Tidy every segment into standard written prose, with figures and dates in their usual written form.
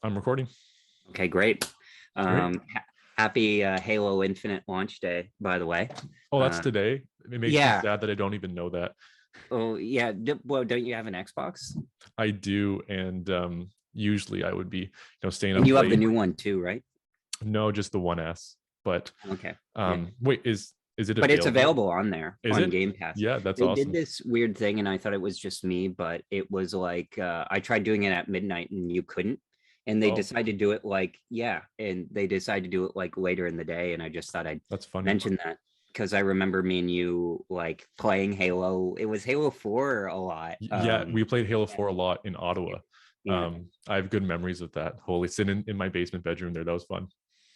I'm recording. Okay, great. Great. Happy Halo Infinite launch day, by the way. Oh, that's Uh, today. It makes me yeah. sad that I don't even know that. Oh, yeah. Well, don't you have an Xbox? I do, and usually I would be, staying And up you have the late. new one too, right? No, just the 1S. But Okay. Yeah. wait, is it But it's available? available on there Is on it? Game Pass. Yeah, that's They did awesome. this weird thing, and I thought it was just me, but it was like I tried doing it at midnight and you couldn't. And they Oh, decided to do it like, yeah, and they decided to do it like later in the day. And I just thought I'd that's funny. mention that because I remember me and you like playing Halo. It was Halo 4 a lot. Yeah, we played Halo Yeah, 4 a lot in Ottawa. yeah. I have good memories of that. Holy, sitting in my basement bedroom there. That was fun.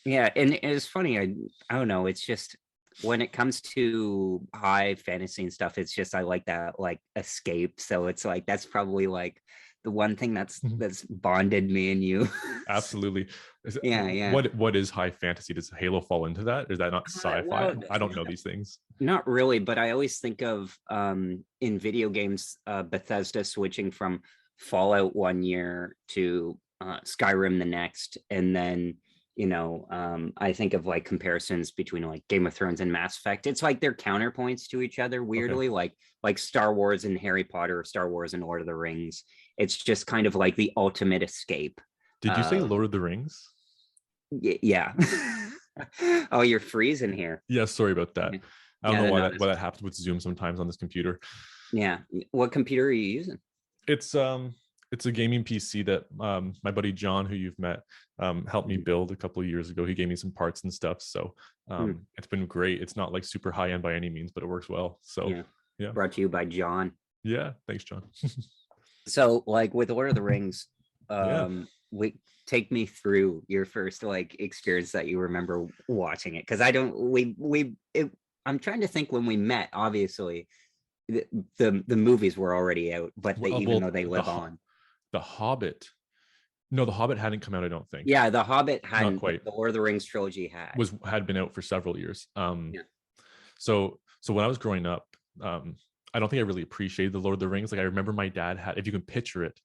Yeah, and it's funny. I don't know. It's just when it comes to high fantasy and stuff, it's just I like that like escape. So it's like that's probably like the one thing that's bonded me and you. Absolutely. Yeah, yeah. What is high fantasy? Does Halo fall into that? Is that not sci-fi? Well, I don't know these things. not really, but I always think of in video games, Bethesda switching from Fallout one year to Skyrim the next, and then I think of like comparisons between like Game of Thrones and Mass Effect. It's like they're counterpoints to each other Okay. weirdly, like Star Wars and Harry Potter, Star Wars and Lord of the Rings. It's just kind of like the ultimate escape. Did you say Uh, Lord of the Rings? yeah. Oh, you're freezing here. Yeah, sorry about that. Yeah, I don't know yeah, why no, that happens with Zoom sometimes on this computer. yeah. What computer are you using? It's it's a gaming PC that my buddy John, who you've met, helped me build a couple of years ago. He gave me some parts and stuff. So Hmm. it's been great. It's not like super high end by any means, but it works well. So Yeah. yeah. Brought to you by John. Yeah. Thanks, John. So, like with Lord of the Rings, Yeah. we take me through your first like experience that you remember watching it because I don't. I'm trying to think when we met. Obviously, the movies were already out, but even Well, though they live on. the Hobbit. No, the Hobbit hadn't come out. I don't think. Yeah, The Hobbit Not hadn't, but quite. the Lord of the Rings trilogy had. Had been out for several years. Yeah. So when I was growing up, I don't think I really appreciated the Lord of the Rings. Like I remember my dad had, if you can picture it,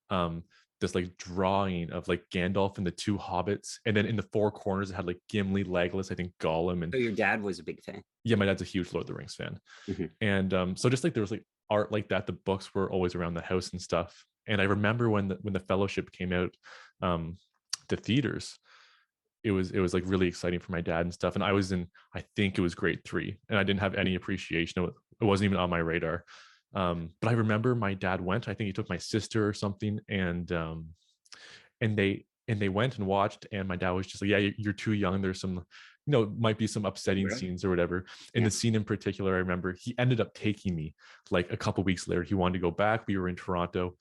um, this like drawing of like Gandalf and the two hobbits, and then in the four corners it had like Gimli, Legolas, I think Gollum, and So your dad was a big fan. yeah, my dad's a huge Lord of the Rings fan, Mhm. and so just like there was like art like that, the books were always around the house and stuff. And I remember when the Fellowship came out um, to theaters, it was like really exciting for my dad and stuff. And I was in, I think it was grade 3, and I didn't have any appreciation of it. It wasn't even on my radar. But I remember my dad went. I think he took my sister or something, and they went and watched. And my dad was just like, "Yeah, you're too young. There's some, might be some upsetting Really? scenes or whatever." In Yeah. the scene in particular, I remember he ended up taking me like a couple weeks later. He wanted to go back. We were in Toronto,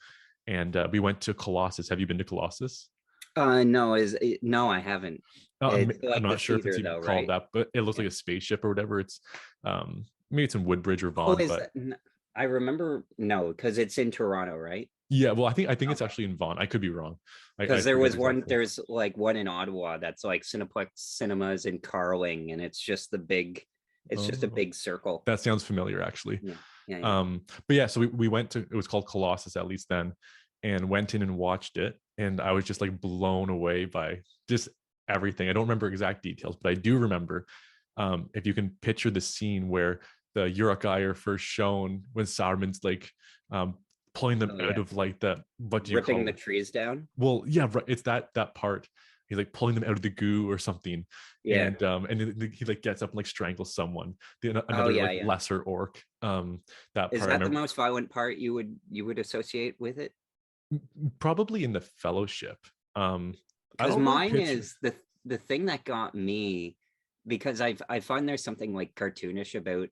and we went to Colossus. Have you been to Colossus? No, no, I haven't. It's I'm like the not sure if it's theater even though, called right? that, but it looks Yeah. like a spaceship or whatever. It's maybe it's in Woodbridge or Oh, Vaughan, is but that? I remember no, because it's in Toronto, right? yeah. Well, I think it's Okay. actually in Vaughan. I could be wrong. I Because there forget was one, exactly. there's like one in Ottawa that's like Cineplex Cinemas in Carling, and it's just a Oh, big circle. that sounds familiar actually. Yeah, yeah, yeah. But yeah, so we went to, it was called Colossus at least then, and went in and watched it, and I was just like blown away by just everything. I don't remember exact details, but I do remember, if you can picture the scene where the Uruk-hai are first shown when Saruman's like um, pulling them Oh out yeah, of like the, what do you ripping call the it? trees down. Well, yeah, right. It's that part. He's like pulling them out of the goo or something, Yeah. and he like gets up and like strangles someone. Oh Another yeah, like yeah. lesser orc. That Is part I that the remember. most violent part you would associate with it? Probably in the Fellowship. I Because don't really mine picture. is the thing that got me because I find there's something like cartoonish about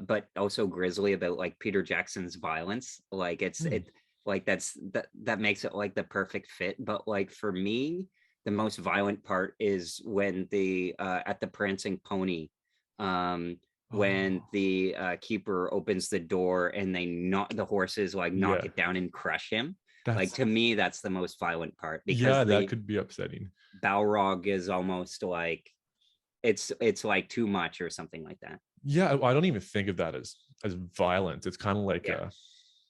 but also grisly about like Peter Jackson's violence. Like Hmm. it like that makes it like the perfect fit. But like for me, the most violent part is when the at the prancing pony, um, when Oh, the keeper opens the door and they knock the horses like knock yeah. it down and crush him. Like That's to me, that's the most violent part because yeah. That the could be upsetting. Balrog is almost like it's like too much or something like that. Yeah, I don't even think of that as violence. It's kind of like Yeah.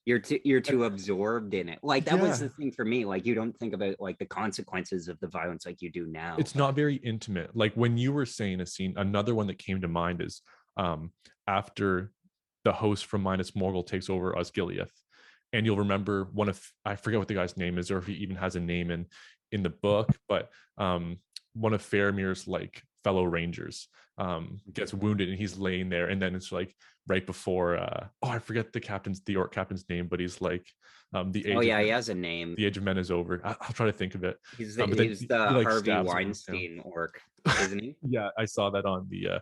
you're too absorbed in it. Like that was Yeah, the thing for me. Like you don't think about like the consequences of the violence like you do now. it's not very intimate. Like when you were saying a scene, another one that came to mind is after the host from Minus Morgul takes over Osgiliath, and you'll remember one of, I forget what the guy's name is, or if he even has a name in the book, but one of Faramir's like fellow rangers gets wounded and he's laying there, and then it's like right before I forget the orc captain's name, but he's like the Oh age of yeah, he men, has a name. the age of men is over. I'll try to think of it. But then He's the he like Harvey stabs him down. Weinstein orc, isn't he? Yeah, I saw that on the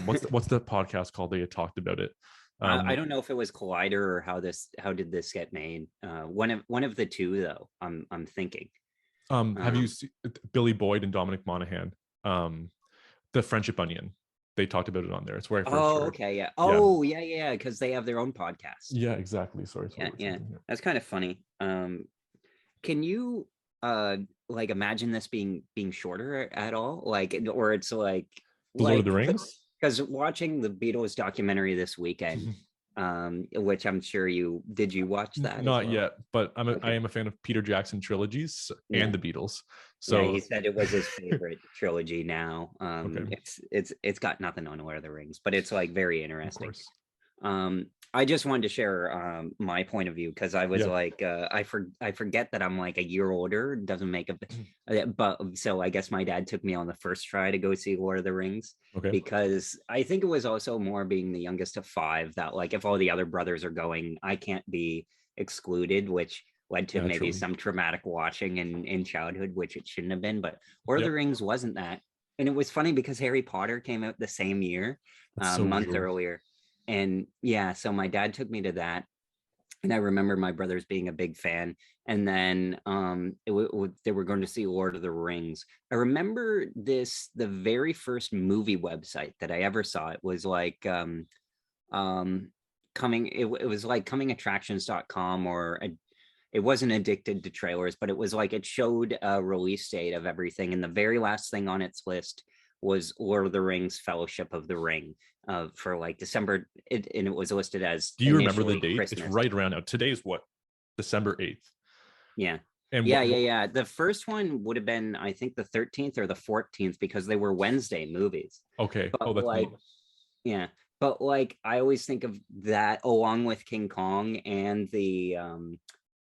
what's the podcast called? They had talked about it. I Um, don't know if it was Collider or how did this get made. One of the two though. I'm thinking. have you Um, seen Billy Boyd and Dominic Monaghan? The Friendship Onion. They talked about it on there. It's where I first oh heard. okay, yeah. Yeah, Oh yeah, because they have their own podcast. yeah, exactly. Sorry, Yeah, totally yeah. something here. That's kind of funny. Can you like imagine this being shorter at all? Like, or it's The Lord of the like Rings. because watching the Beatles documentary this weekend, which I'm sure did you watch that as Not well? yet, but I Okay. am a fan of Peter Jackson trilogies and Yeah. the Beatles. Yeah, So he said it was his favorite trilogy now. okay, It's got nothing on Lord of the Rings, but it's like very of interesting. course. I just wanted to share my point of view because I was Yeah. like, I forget that I'm like a year older. Doesn't make but so I guess my dad took me on the first try to go see Lord of the Rings Okay. because I think it was also more being the youngest of five that like if all the other brothers are going, I can't be excluded, which led to maybe Naturally. some traumatic watching in childhood, which it shouldn't have been. But Lord of the Yep. Rings wasn't that, and it was funny because Harry Potter came out the same year, That's a so month weird. earlier and yeah, so my dad took me to that, and I remember my brothers being a big fan. And then they were going to see Lord of the Rings. I remember the very first movie website that I ever saw. It was like um, it was like comingattractions.com it wasn't addicted to trailers, but it was like it showed a release date of everything. And the very last thing on its list was Lord of the Rings Fellowship of the Ring for like December. And it was listed as Do you remember the initially date? It's Christmas. right around now. Today's what? December 8th. Yeah. And Yeah. The first one would have been, I think, the 13th or the 14th because they were Wednesday movies. okay. Oh, But that's neat. like, yeah. But like, I always think of that along with King Kong and the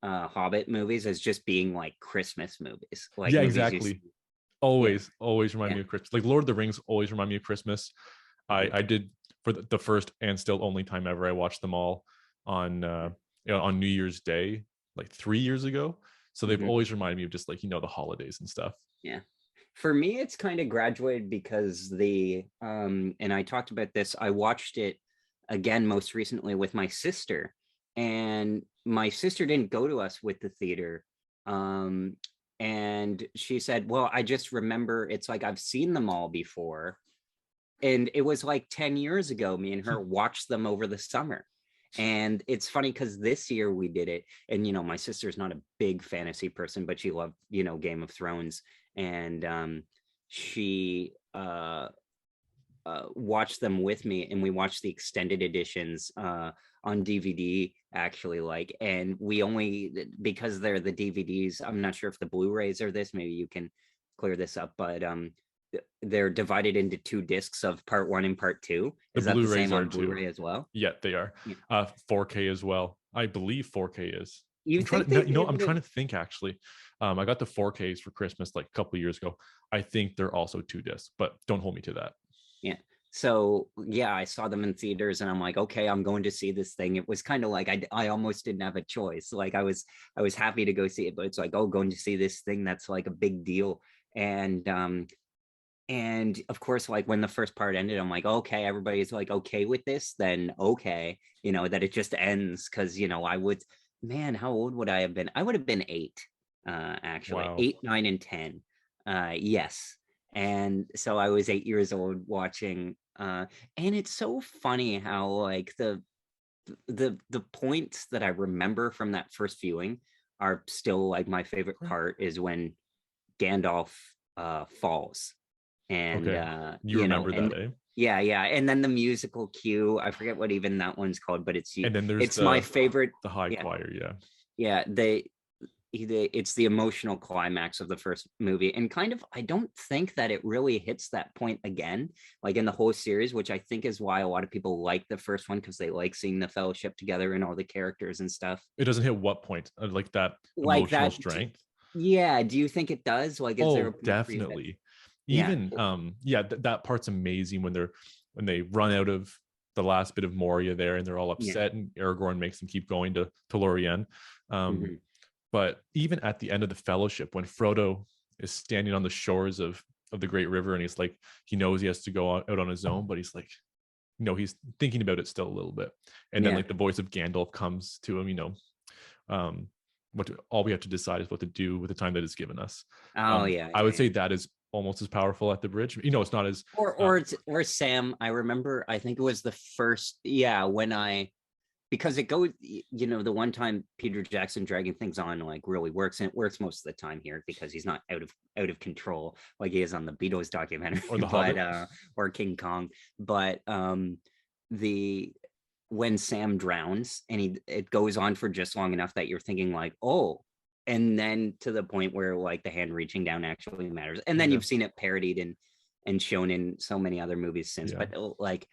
Hobbit movies as just being like Christmas movies, like Yeah, movies you exactly. see. Yeah, Always remind yeah. me of Christmas. Like Lord of the Rings always remind me of Christmas. Mhm. I did for the first and still only time ever. I watched them all on on New Year's Day, like 3 years ago. So they've Mhm. always reminded me of just like the holidays and stuff. Yeah. For me, it's kind of graduated because and I talked about this, I watched it again most recently with my sister, and my sister didn't go to us with the theater. Um, and she said, well, I just remember it's like I've seen them all before. And it was like 10 years ago, me and her watched them over the summer. And it's funny because this year we did it. And, my sister's not a big fantasy person, but she loved, Game of Thrones. And she watched them with me, and we watched the extended editions on DVD, actually. And we only, because they're the DVDs, I'm not sure if the Blu-rays are this, maybe you can clear this up, but they're divided into two discs of part one and part two. The Is that the Blu-rays same are on too. Blu-ray as well? Yeah, they are. Yeah. 4K as well. I believe 4K is. You I'm trying think to, no, they'd be I'm able trying to? to think actually. I got the 4Ks for Christmas like a couple of years ago. I think they're also 2 discs, but don't hold me to that. Yeah. So yeah, I saw them in theaters, and I'm like, okay, I'm going to see this thing. It was kind of like I almost didn't have a choice. Like I was happy to go see it, but it's like, oh, going to see this thing that's like a big deal. And of course, like when the first part ended, I'm like, okay, everybody's like okay with this, then okay, that it just ends. Because I would, man, how old would I have been? I would have been 8, actually, Wow. 8, 9, and 10. Yes. And so I was 8 years old watching, and it's so funny how like the points that I remember from that first viewing are still like my favorite Okay. part is when Gandalf falls, and Okay. You remember that, and eh? yeah, and then the musical cue, I forget what even that one's called, but And then there's it's my favorite. the high Yeah, choir, yeah. yeah, it's the emotional climax of the first movie, and kind of, I don't think that it really hits that point again, like in the whole series, which I think is why a lot of people like the first one, because they like seeing the fellowship together and all the characters and stuff It doesn't hit what point? Like that like emotional that. strength? Yeah, do you think it does? Like, is there a Oh, point for you that, definitely. yeah, Even yeah, that part's amazing when they run out of the last bit of Moria there and they're all yeah, upset and Aragorn makes them keep going to Lorien. Um, hmm, but even at the end of the Fellowship, when Frodo is standing on the shores of the Great River and he's like, he knows he has to go out on his own, but he's like, he's thinking about it still a little bit. And then yeah, like the voice of Gandalf comes to him, um, all we have to decide is what to do with the time that is given us. oh yeah, I yeah, would yeah. say that is almost as powerful at the bridge. It's not as uh, Or Sam, I remember, I think it was the first, yeah, when I, because it goes, the one time Peter Jackson dragging things on like really works, and it works most of the time here because he's not out of control like he is on the Beatles or documentary, the but Hobbit. or King Kong. But the when Sam drowns, and it goes on for just long enough that you're thinking like, oh, and then to the point where like the hand reaching down actually matters, and then Yeah, you've seen it parodied and shown in so many other movies since. yeah, But like,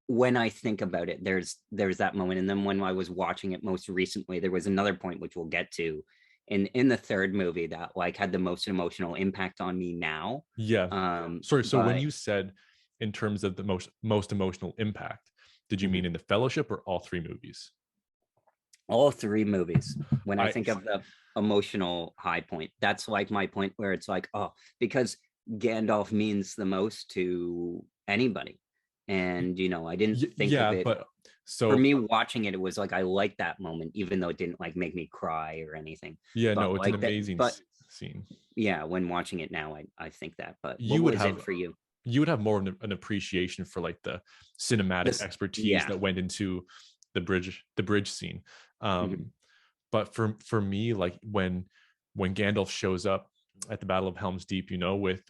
when I think about it, there's that moment. And then when I was watching it most recently, there was another point which we'll get to in the third movie that like had the most emotional impact on me now. yeah. Sorry. So when But you said in terms of the most emotional impact, did you mhm, mean in the Fellowship or all three movies? all three movies, when I I think of the emotional high point, that's like my point where it's like, oh, because Gandalf means the most to anybody. And I didn't think of yeah, it. but For so me, watching it, it was like I liked that moment, even though it didn't like make me cry or anything. yeah, But no, it's an like that, amazing but scene. yeah, when watching it now, I think that. But what You would was it have for you? more of an appreciation for like the cinematic This, expertise yeah. that went into the bridge scene. Mhm. Um, but for me, like when Gandalf shows up at the Battle of Helm's Deep, with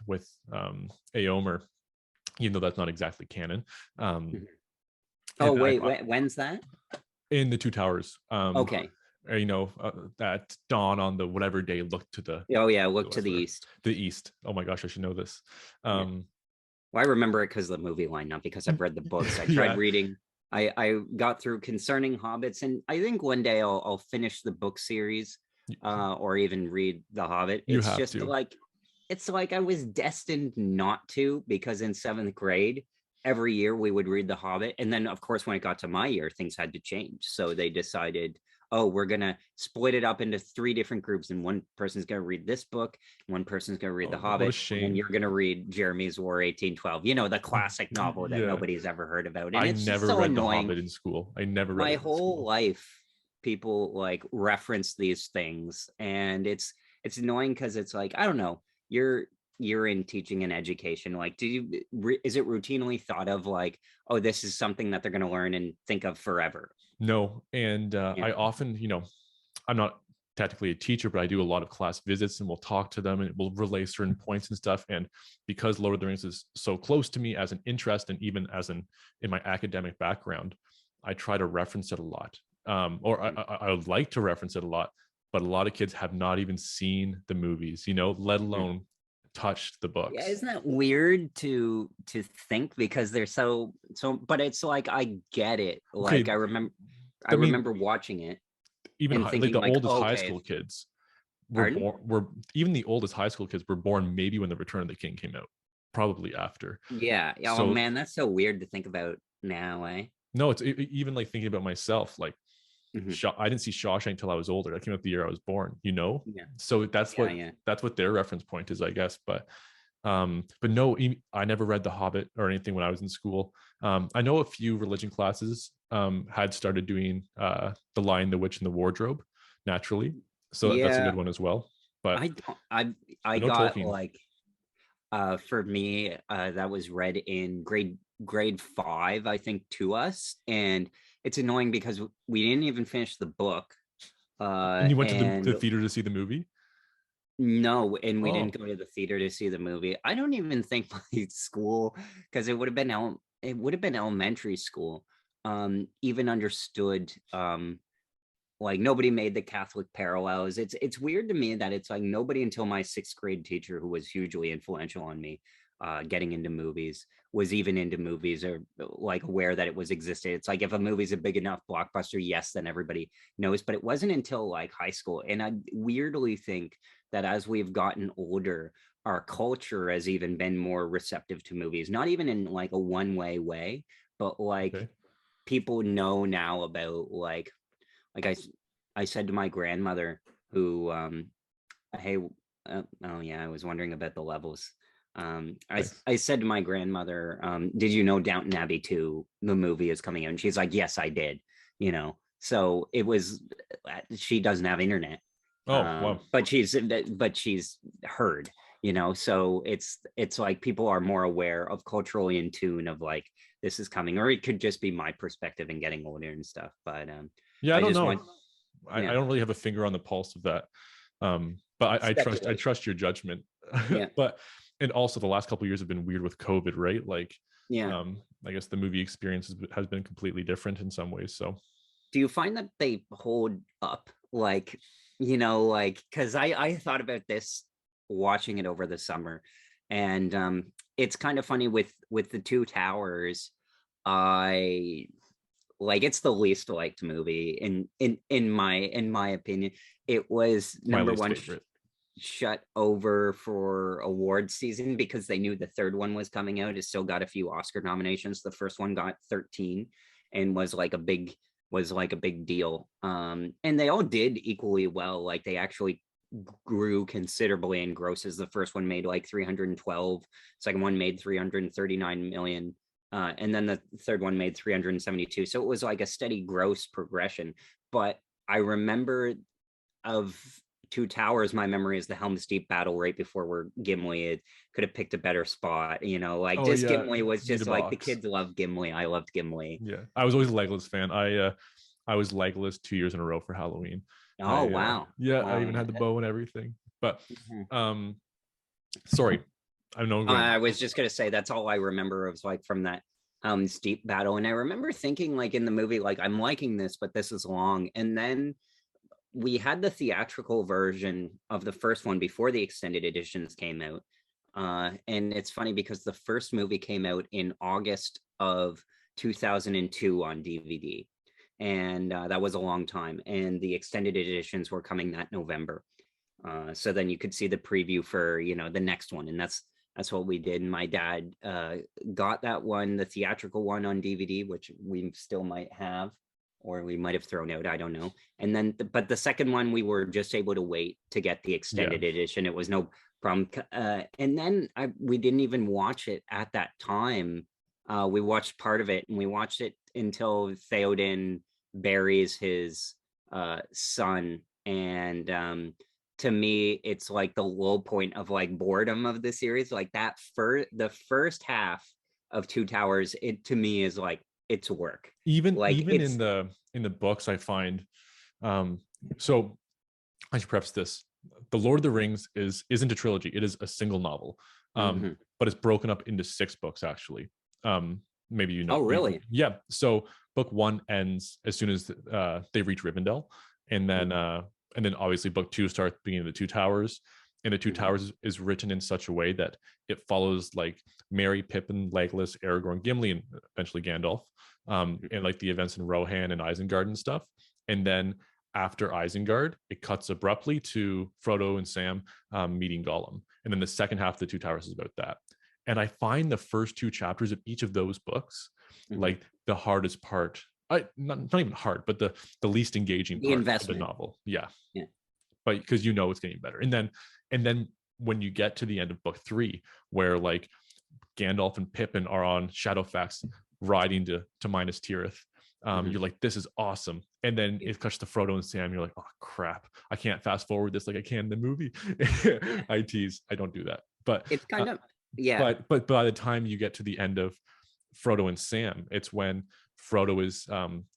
Éomer, that's not exactly canon. Um, Mhm. Oh and wait, when's that? in the Two Towers, Okay. that dawn on the whatever day looked to the Oh yeah, look to west the or east. the east. Oh my gosh, I should know this. Yeah. Um, Well, I remember it because of the movie line, not because I've read the books. I tried yeah, reading. I got through Concerning Hobbits, and I think one day I'll finish the book series, or even read The Hobbit. you have to. It's like I was destined not to, because in seventh grade, every year we would read The Hobbit, and then of course when it got to my year, things had to change. So they decided, oh, we're gonna split it up into three different groups, and one person's gonna read this book, one person's gonna read The Oh, what a Hobbit, and then shame. you're gonna read Jeremy's War 1812. The classic novel that Yeah, nobody's ever heard about, and I it's just never so read The annoying. Hobbit in school. I never read My it in whole school. life, people like reference these things, and it's annoying because it's like, I don't know, you're in teaching and education, like, is it routinely thought of like, oh, this is something that they're going to learn and think of forever? No, and Yeah. I often, I'm not technically a teacher, but I do a lot of class visits and we'll talk to them and we'll relay certain points and stuff. And because Lord of the Rings is so close to me as an interest and even as in my academic background, I try to reference it a lot. Or I would like to reference it a lot, but a lot of kids have not even seen the movies, let Mhm. alone touched the Yeah, books. isn't that weird to think, because they're so, but it's like, I get it. Like, Okay, I I mean, remember watching it even and like thinking the like, oldest high okay, school kids pardon? were even the oldest high school kids were born maybe when the Return of the King came out, probably after. Yeah. Oh So man, that's so weird to think about now, eh? no, it's even like thinking about myself. Like, Mhm. I didn't see Shawshank until I was older. That came out the year I was born. Yeah. So that's Yeah. what Yeah. their reference point is, I guess. But no, I never read The Hobbit or anything when I was in school. I know a few religion classes had started doing The Lion, the Witch, and the Wardrobe naturally. So that's a good Yeah. one as well. But I don't, I no got Tolkien. like, for me, that was read in grade 5, I think, to us. And it's annoying because we didn't even finish the book. And you went to the And theater to see the movie? No, and we didn't Oh, go to the theater to see the movie. I don't even think my school, because it would have been it would have been elementary school, even understood like nobody made the Catholic parallels. It's weird to me that it's like nobody until my sixth grade teacher, who was hugely influential on me, getting into movies, was even into movies or like aware that it was existed. It's like if a movie's a big enough blockbuster, yes, then everybody knows. But it wasn't until like high school, and I weirdly think that as we've gotten older, our culture has even been more receptive to movies. Not even in like a one way, but like okay. people know now about like I said to my grandmother who hey oh yeah, I was wondering about the levels. Thanks. I said to my grandmother, did you know Downton Abbey 2 the movie is coming out? And she's like, yes, I did. You know, so it was, she doesn't have internet, Oh, wow. but she's heard, you know, so it's like people are more aware of culturally in tune of like this is coming, or it could just be my perspective and getting older and stuff. But Yeah, I I don't just know. want, I yeah, don't really have a finger on the pulse of that. But I speculation. trust your judgment. Yeah, But and also the last couple of years have been weird with COVID, right? Like, yeah. I guess the movie experience has been completely different in some ways. So Do you find that they hold up, like, you know, like, because I thought about this watching it over the summer, and it's kind of funny with the Two Towers. I like, it's the least liked movie in my opinion. It was it's my number least one favorite. shut over for award season because they knew the third one was coming out. It still got a few Oscar nominations. The first one got 13 and was like a big deal. And they all did equally well. Like they actually grew considerably in grosses. The first one made like 312, second one made 339 million. And then the third one made 372. So it was like a steady gross progression. But I remember of Two Towers, my memory is the Helm's Deep battle right before where Gimli could have picked a better spot. You know, like Oh just yeah, Gimli was need a just like the box. kids love Gimli. I loved Gimli. Yeah, I was always a Legolas fan. I was Legolas 2 years in a row for Halloween. Oh wow. Yeah, I Wow. even had the bow and everything. But Mhm. um, sorry, I know I'm going. I was just gonna say that's all I remember of like from that steep battle. And I remember thinking like in the movie, like I'm liking this, but this is long. And then we had the theatrical version of the first one before the extended editions came out. And it's funny because the first movie came out in August of 2002 on DVD. And that was a long time. And the extended editions were coming that November. So then you could see the preview for, you know, the next one. And that's what we did. And my dad got that one, the theatrical one on DVD, which we still might have, or we might have thrown out. I don't know. And then, but the second one, we were just able to wait to get the Yeah, extended edition. It was no problem. And then we didn't even watch it at that time. We watched part of it, and we watched it until Theoden buries his son. And to me, it's like the low point of like boredom of the series. Like that the first half of Two Towers, it to me is like it's work. Like even it's in the books, I find. Um, so I should preface this: the Lord of the Rings isn't a trilogy; it is a single novel, Mhm. but it's broken up into 6 books actually. Maybe you know, Oh really? yeah. So book one ends as soon as they reach Rivendell, and then Mhm. obviously book two starts beginning of the Two Towers, and the Two Mhm. Towers is written in such a way that it follows like Merry, Pippin, Legolas, Aragorn, Gimli, and eventually Gandalf, and Mhm. like the events in Rohan and Isengard and stuff, and then after Isengard, it cuts abruptly to Frodo and Sam meeting Gollum. And then the second half of the Two Towers is about that. And I find the first 2 chapters of each of those books Mhm. like the hardest part. Not even hard, but the least engaging The part of the investment. novel. Yeah, Yeah. but because you know it's getting better, and then when you get to the end of book 3, where like Gandalf and Pippin are on Shadowfax riding to Minas Tirith. Mhm. You're like, this is awesome. And then Yeah. it cuts to Frodo and Sam. You're like, oh crap, I can't fast forward this like I can in the movie. Yeah. I tease, I don't do that. But It's uh, kind of, yeah. but by the time you get to the end of Frodo and Sam, it's when Frodo is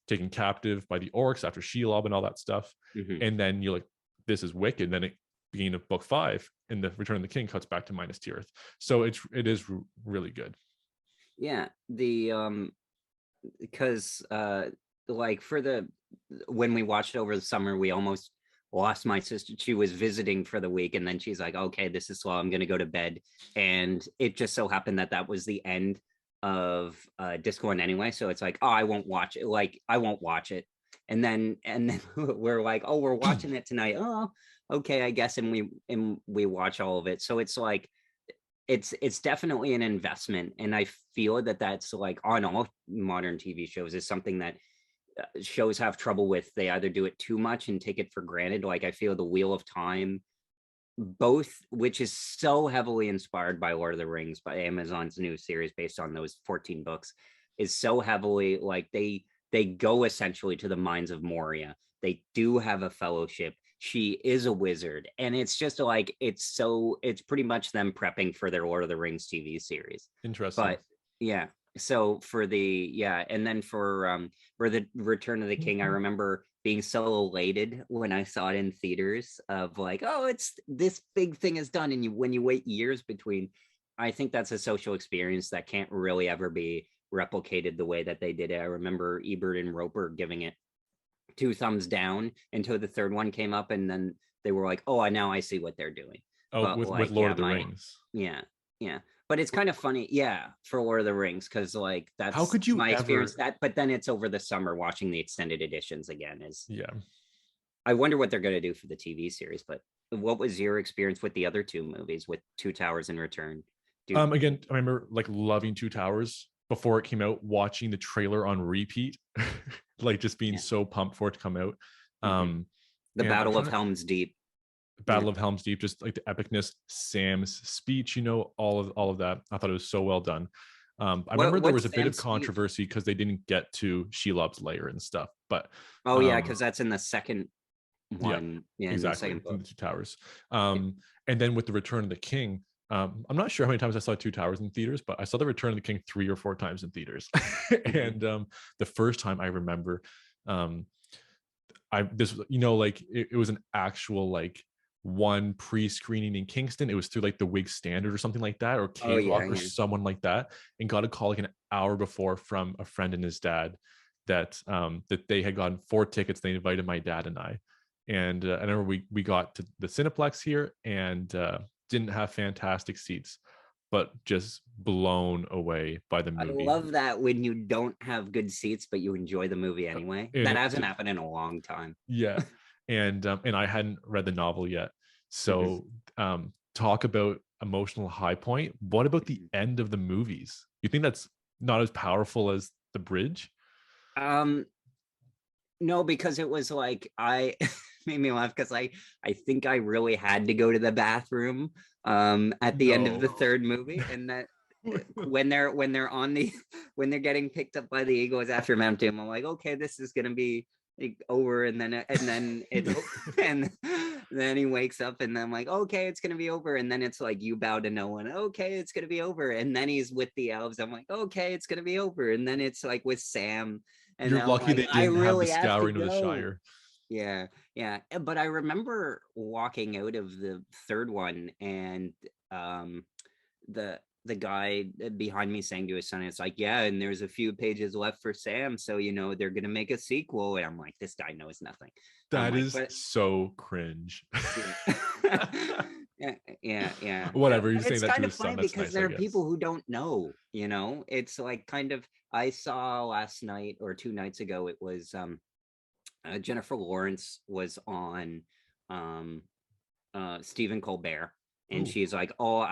taken captive by the orcs after Shelob and all that stuff. Mhm. And then you're like, this is wicked. Then beginning of book 5 in the Return of the King cuts back to Minas Tirith. So it is really good. Yeah, the because like for the when we watched it over the summer, we almost lost my sister. She was visiting for the week, and then she's like, okay, this is slow, I'm gonna go to bed. And it just so happened that that was the end of Disc One anyway, so it's like, oh, I won't watch it, like I won't watch it. And then we're like, oh, we're watching it tonight. Oh, okay, I guess. And we watch all of it, so it's like it's definitely an investment. And I feel that that's like on all modern TV shows is something that shows have trouble with. They either do it too much and take it for granted. Like I feel the Wheel of Time, both, which is so heavily inspired by Lord of the Rings, by Amazon's new series based on those 14 books, is so heavily like they go essentially to the mines of Moria. They do have a fellowship. She is a wizard, and it's just like it's pretty much them prepping for their Lord of the Rings TV series. Interesting. But yeah, so and then for the Return of the King, I remember being so elated when I saw it in theaters of like, oh, it's this big thing is done. And when you wait years between, I think that's a social experience that can't really ever be replicated the way that they did it. I remember Ebert and Roper giving it 2 thumbs down until the third one came up, and then they were like, oh, now I see what they're doing. Oh, But with like, Lord yeah, of the Rings. yeah, yeah. But it's kind of funny, yeah, for Lord of the Rings, because like How that's could you my experience. ever? That, but then it's over the summer watching the extended editions again. Is Yeah. I wonder what they're going to do for the TV series. But what was your experience with the other 2 movies, with Two Towers and Return? Do Again, I remember like loving Two Towers before it came out, watching the trailer on repeat, like just being yeah. so pumped for it to come out. Mm-hmm. Um, The and I'm Battle of trying to Helm's Deep. Yeah. Battle of Helm's Deep, just like the epicness, Sam's speech, all of that. I thought it was so well done. I remember there was What's a bit of Sam's speech? controversy because they didn't get to Shelob's lair and stuff, but Oh yeah, um, because that's in the second yeah, one. Yeah, in the exactly. second In book. the Two Towers. Yeah. And then with the Return of the King, I'm not sure how many times I saw Two Towers in theaters, but I saw the Return of the King 3 or 4 times in theaters. Mhm. And the first time I remember, um, I this like it was an actual like one pre-screening in Kingston. It was through like the Wig Standard or something like that, or Oh K yeah, Rock or yeah. someone like that, and got a call like an hour before from a friend and his dad that they had gotten 4 tickets. They invited my dad and I remember we got to the Cineplex here and didn't have fantastic seats, but just blown away by the I movie. love that when you don't have good seats, but you enjoy the movie anyway. And That it hasn't just, happened in a long time. yeah, and I hadn't read the novel yet, Mhm. so talk about emotional high point. What about the Mhm. end of the movies? You think that's not as powerful as the bridge? Um, no, because it was like I made me laugh because I think I really had to go to the bathroom at the end of No. the third movie, and that when they're on the when they're getting picked up by the Eagles after Mount Doom, I'm like, okay, this is gonna be like, over, and then it Nope. and then he wakes up, and then I'm like, okay, it's gonna be over, and then it's like you bow to no one, okay, it's gonna be over, and then he's with the elves, I'm like, okay, it's gonna be over, and then it's like with Sam, and You're I'm lucky like, they I didn't have the really have to scouring of the go. Shire. Yeah, yeah. But I remember walking out of the third one, and um the guy behind me saying to his son, it's like, yeah, and there's a few pages left for Sam, so they're gonna make a sequel. And I'm like, this guy knows nothing. I'm That like, is but so cringe. yeah. Yeah, yeah, yeah. Whatever, you're But saying it's that to kind of his son. funny That's because nice, I there are guess. people who don't know, it's like kind of, I saw last night or 2 nights ago, it was Jennifer Lawrence was on um Stephen Colbert, and Ooh, she's like, oh,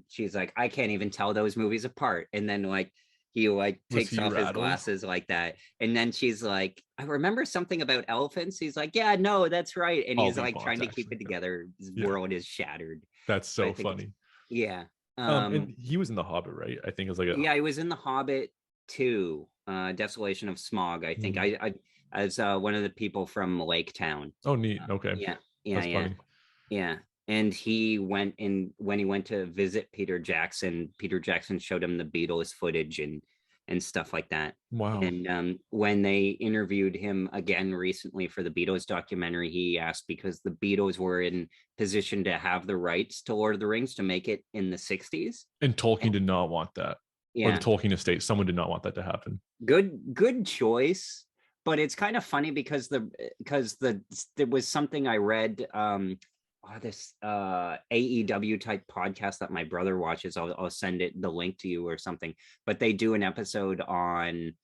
she's like, I can't even tell those movies apart. And then like he like was takes he off his rattled? glasses like that, and then she's like, I remember something about elephants. He's like, yeah, no, that's right. And All he's the like trying fonts, to keep actually. it together. His Yeah, world is shattered. that's But I so think it's, funny. yeah. And he was in The Hobbit, right? I think it was like a. Yeah, he was in The Hobbit too, Desolation of Smog, I think. Hmm. I as one of the people from Lake Town. Oh, neat. Okay, Yeah, yeah, that's yeah. funny. Yeah. And he went in when he went to visit Peter Jackson. Peter Jackson showed him the Beatles footage, and and stuff like that. Wow. And when they interviewed him again recently for the Beatles documentary, he asked because the Beatles were in position to have the rights to Lord of the Rings to make it in the 60s. And Tolkien did not want that, or the Yeah, Tolkien estate. Someone did not want that to happen. good choice. But it's kind of funny because there was something I read this AEW type podcast that my brother watches. I'll send it the link to you or something. But they do an episode on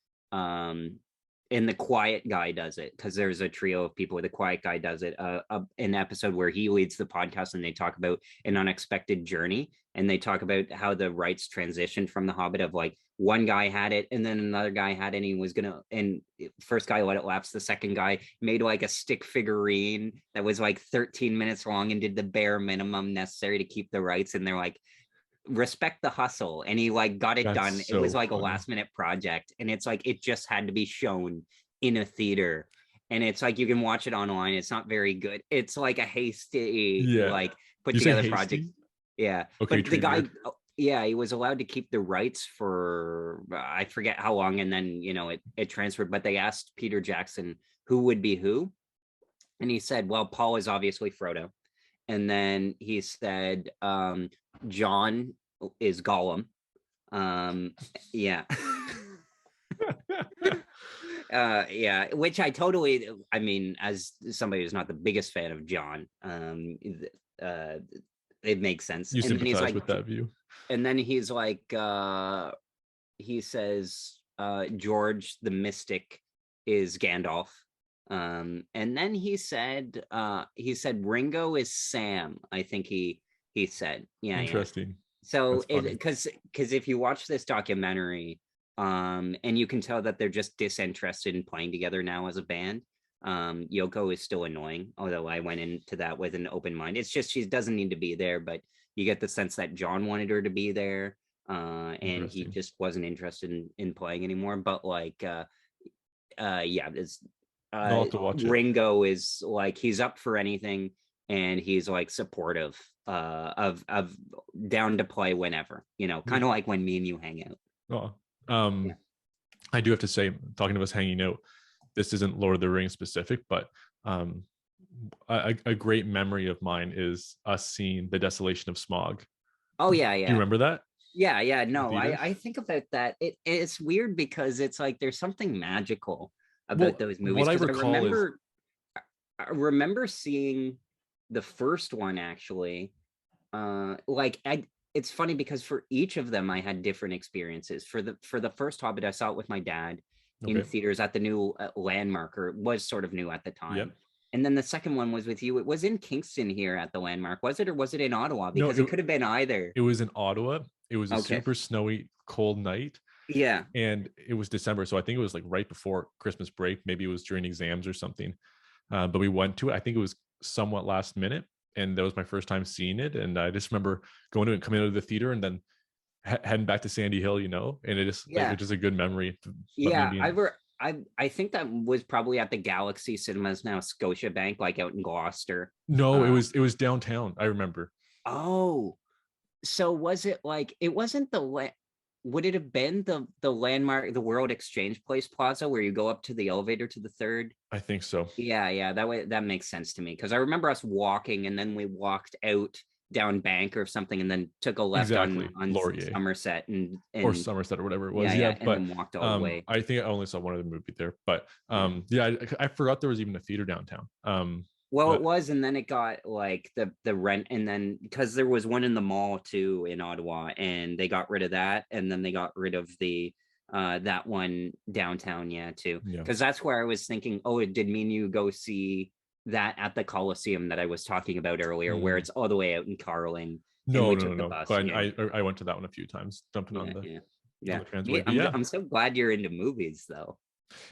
and the Quiet Guy does it because there's a trio of people. The Quiet Guy does it. An episode where he leads the podcast and they talk about an unexpected journey, and they talk about how the rights transitioned from The Hobbit. Of like one guy had it and then another guy had it, and he was gonna, and first guy let it lapse. The second guy made like a stick figurine that was like 13 minutes long and did the bare minimum necessary to keep the rights. And they're like, respect the hustle, and he like got it done. That's It was so like a funny. last minute project, and it's like it just had to be shown in a theater, and it's like you can watch it online. It's not very good. It's like a hasty Yeah. like put You say together project. hasty? Yeah, Okay, but the guy, trademark. yeah, he was allowed to keep the rights for I forget how long, and then it transferred. But they asked Peter Jackson who would be who, and he said, well, Paul is obviously Frodo, and then he said John is Gollum. Um, yeah. Yeah, which I totally, I mean, as somebody who's not the biggest fan of John, uh it makes sense. You And then he's sympathize like, with that view. and then he's like, he says George the Mystic is Gandalf. And then he said Ringo is Sam. I think he said. Yeah, yeah. Interesting. So That's it funny. because if you watch this documentary, and you can tell that they're just disinterested in playing together now as a band. Yoko is still annoying, although I went into that with an open mind. It's just she doesn't need to be there, but you get the sense that John wanted her to be there, and he Interesting. just wasn't interested in playing anymore. But like, yeah, it's I'll have to watch it. Ringo is like he's up for anything, and he's like supportive of down to play whenever, Yeah. kind of like when me and you hang out. Oh, Yeah. I do have to say, talking of us hanging out, this isn't Lord of the Rings specific, but um, a great memory of mine is us seeing The Desolation of Smog. Oh Do yeah, you yeah. remember that Yeah, yeah. in No, theaters? I think about that. It's weird because it's like there's something magical about Well, those movies. what I Because recall is, I remember seeing the first one actually. Like it's funny because for each of them I had different experiences. For the first Hobbit, I saw it with my dad in okay, theaters at the new Landmark, or it was sort of new at the yep. time. And then the second one was with you. It was in Kingston here at the Landmark, was it, or was it in Ottawa? No, Because it could have been either. it was in Ottawa. It was a Okay. super snowy, cold night, Yeah. and it was December, so I think it was like right before Christmas break. Maybe it was during exams or something. But we went to it. I think it was somewhat last minute, and that was my first time seeing it. And I just remember going to it, coming out of the theater, and then heading back to Sandy Hill, and it is like Yeah. it's just a good memory about me Yeah. being. I think that was probably at the Galaxy Cinemas, now Scotiabank, like out in Gloucester. No, Uh, it was downtown. I remember. oh, so was it like it wasn't would it have been the Landmark, the World Exchange Place Plaza, where you go up to the elevator to the third? I think so. Yeah, yeah, that makes sense to me because I remember us walking, and then we walked out down Bank or something, and then took a left Exactly, on Laurier Somerset, or and Somerset or whatever it yeah, was. Yeah, yeah, and but then walked all the way. I think I only saw one of the movie there. But Yeah. yeah, I forgot there was even a theater downtown. Well, it But was, and then it got like the rent, and then because there was one in the mall too in Ottawa, and they got rid of that, and then they got rid of the that one downtown, yeah, too. yeah, Because that's where I was thinking, oh, it did mean you go see that at the Coliseum that I was talking about earlier, where mm. it's all the way out in Carling, and No, we no, no, took the no. bus. But Yeah, I went to that one a few times, jumping yeah, yeah, on yeah. the transway. Me, But yeah, I'm so glad you're into movies, though.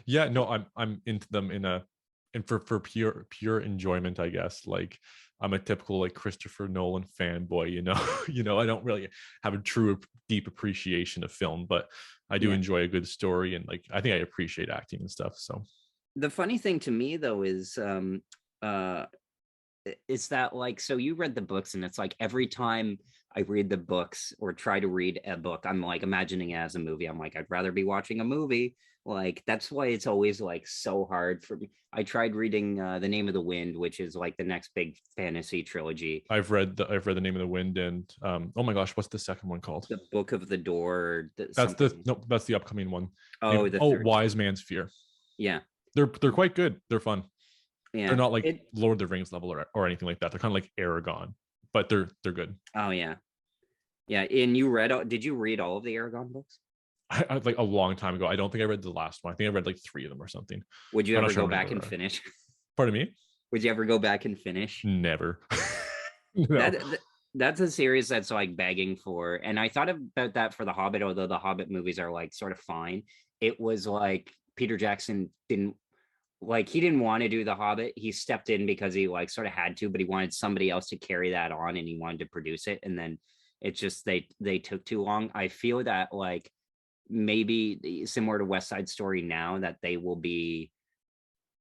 yeah, no, I'm into them in a and for pure enjoyment, I guess. Like I'm a typical like Christopher Nolan fanboy, I don't really have a true deep appreciation of film, but I do Yeah. enjoy a good story, and like I think I appreciate acting and stuff. So The funny thing to me though is uh is that like, so you read the books, and it's like every time I read the books or try to read a book, I'm like imagining it as a movie. I'm like, I'd rather be watching a movie. Like that's why it's always like so hard for me. I tried reading The Name of the Wind, which is like the next big fantasy trilogy. I've read the Name of the Wind, and oh my gosh, what's the second one called? The Book of the Door, That's the something. no, that's the upcoming one. Oh, the third. Wise Man's Fear. Yeah. They're quite good. They're fun. They're Yeah. not like It Lord of the Rings level or anything like that. They're kind of like Aragon, but they're good. oh yeah. Yeah. And you read did you read all of the Aragon books? I like a long time ago. I don't think I read the last one. I think I read like 3 of them or something. Would you I'm not ever sure go how many back there and are. finish? Pardon me? Would you ever go back and finish? Never. No. That's a series that's like begging for, and I thought about that for The Hobbit, although the Hobbit movies are like sort of fine. It was like Peter Jackson didn't like, he didn't want to do The Hobbit. He stepped in because he like sort of had to, but he wanted somebody else to carry that on, and he wanted to produce it, and then it just they took too long. I feel that like maybe similar to West Side Story now, that they will be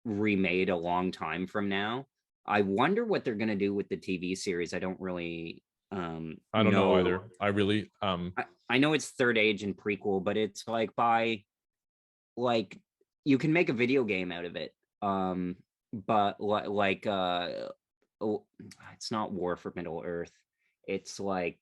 remade a long time from now. I wonder what they're going to do with the TV series. I don't really I don't know know. either. I really I know it's Third Age and prequel, but it's like by like you can make a video game out of it. But like oh, it's not War for Middle Earth. It's like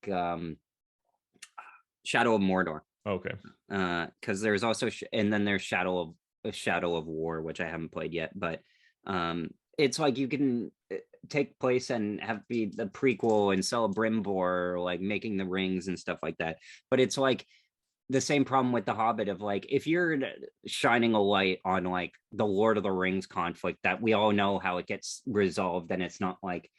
Shadow of Mordor. okay. Because there's also and then there's Shadow of War, which I haven't played yet, but it's like you can take place and have be the prequel and sell a Brimbor, like making the rings and stuff like that. But it's like the same problem with the Hobbit of like, if you're shining a light on like the Lord of the Rings conflict, that we all know how it gets resolved, and it's not like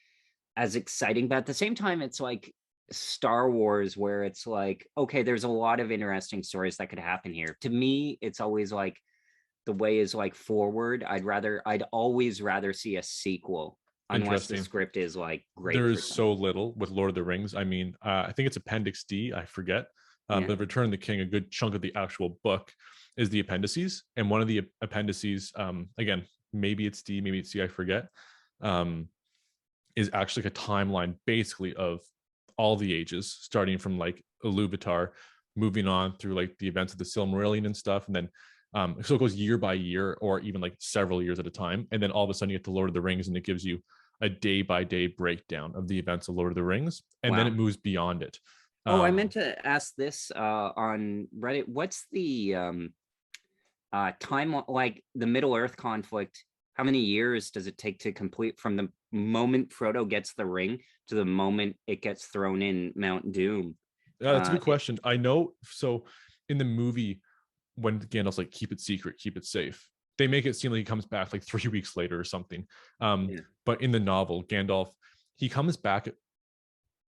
as exciting, but at the same time it's like Star Wars, where it's like, okay, there's a lot of interesting stories that could happen here. To me, it's always like the way is like forward. I'd always rather see a sequel unless the Interesting. script is like great There for is them. so little with Lord of the Rings. I mean, I think it's Appendix D. I forget. Yeah. But Return of the King, a good chunk of the actual book is the appendices, and one of the appendices, again, maybe it's D, maybe it's C, I forget, um, is actually like a timeline basically of all the ages, starting from like Iluvatar, moving on through like the events of the Silmarillion and stuff, and then so it goes year by year or even like several years at a time, and then all of a sudden you get to Lord of the Rings, and it gives you a day by day breakdown of the events of Lord of the Rings, and then it Wow. moves beyond it. Oh, I Um, meant to ask this on Reddit. What's the time, like the Middle Earth conflict? How many years does it take to complete from the moment Frodo gets the ring to the moment it gets thrown in Mount Doom? yeah, that's a good It, question. I know. So in the movie, when Gandalf's like, keep it secret, keep it safe, they make it seem like he comes back like 3 weeks later or something. yeah, But in the novel, Gandalf, he comes back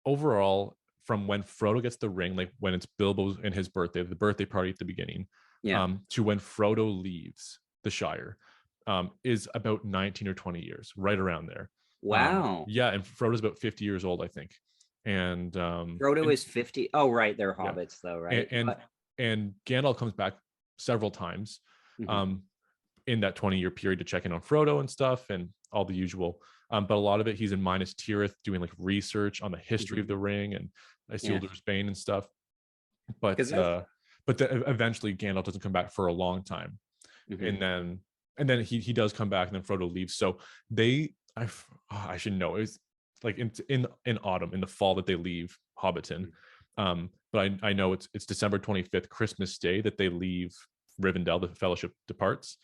overall from when Frodo gets the ring, like when it's Bilbo's and his birthday, the birthday party at the beginning, yeah. to when Frodo leaves the Shire, is about 19 or 20 years, right around there. Wow. Yeah, and Frodo's about 50 years old, I think. Frodo And is 50. Oh, right. They're yeah, hobbits, though, and right? and, But and Gandalf comes back several times, mhm, um, in that 20-year period to check in on Frodo and stuff and all the usual. But a lot of it, he's in Minas Tirith doing like research on the history of mhm, the ring and yeah. Isildur's Bane and stuff. Because But that's eventually Gandalf doesn't come back for a long time, mhm, and then he does come back, and then Frodo leaves. So I should know, it's like in autumn, in the fall, that they leave Hobbiton. mhm, But I know it's December 25th, Christmas Day, that they leave Rivendell. The Fellowship departs,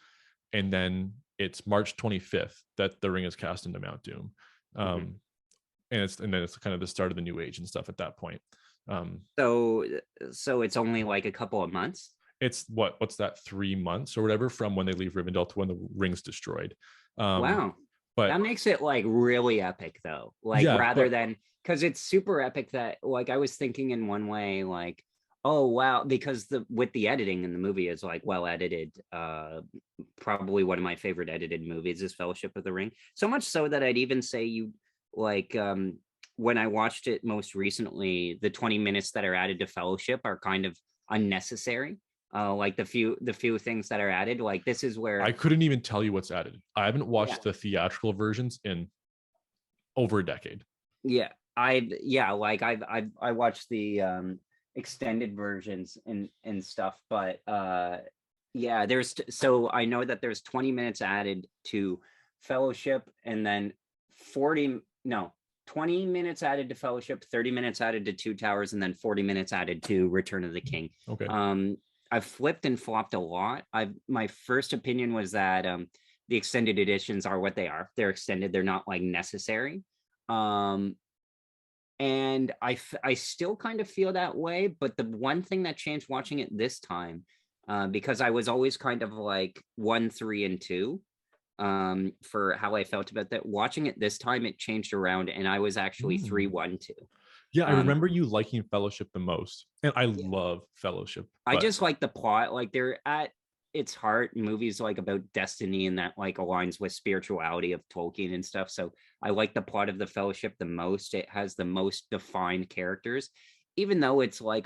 and then it's March 25th that the ring is cast into Mount Doom. mhm. Um, and then it's kind of the start of the New Age and stuff at that point. Um, So, so it's only like a couple of months. it's what's that, 3 months or whatever from when they leave Rivendell to when the ring's destroyed. Um, Wow. but That makes it like really epic though. Like yeah, rather but than, because it's super epic that like I was thinking in one way like, oh wow, because the with the editing in the movie is like well edited. Probably one of my favorite edited movies is Fellowship of the Ring. So much so that I'd even say you like when I watched it most recently, the 20 minutes that are added to Fellowship are kind of unnecessary. Like the few things that are added, like this is I where couldn't even tell you what's added. I haven't yeah. watched the theatrical versions in over a decade. Yeah, like I watched the extended versions and stuff, but yeah, so I know that there's 20 minutes added to Fellowship, and then 40 no 20 minutes added to Fellowship, 30 minutes added to Two Towers, and then 40 minutes added to Return of the King. Okay. I've flipped and flopped a lot. My first opinion was that the extended editions are what they are. They're extended. They're not like necessary. Um, and I still kind of feel that way. But the one thing that changed watching it this time, because I was always kind of like 1, 3, and 2, for how I felt about that. Watching it this time, it changed around, and I was actually 3, 1, 2. Yeah, I remember you liking Fellowship the most, and I love Fellowship. I just like the plot. Like, they're at its heart, movies like about destiny, and that like aligns with spirituality of Tolkien and stuff. So I like the plot of the Fellowship the most. It has the most defined characters, even though it's like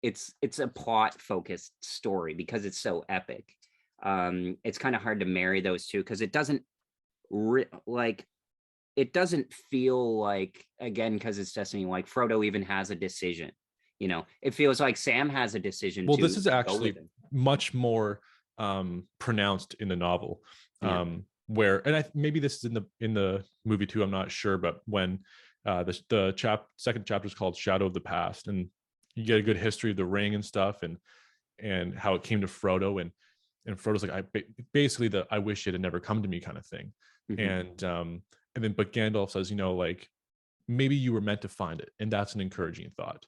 it's a plot focused story because it's so epic. It's kind of hard to marry those two because it doesn't like it doesn't feel like, again, because it's destiny, like Frodo even has a decision. It feels like Sam has a decision. Well, to this is go actually with him. much more pronounced in the novel, where, and maybe this is in the movie too, I'm not sure, but when the second chapter is called Shadow of the Past, and you get a good history of the ring and stuff, and how it came to Frodo, and Frodo's like, basically the I wish it had never come to me kind of thing. And then but Gandalf says, like, maybe you were meant to find it, and that's an encouraging thought.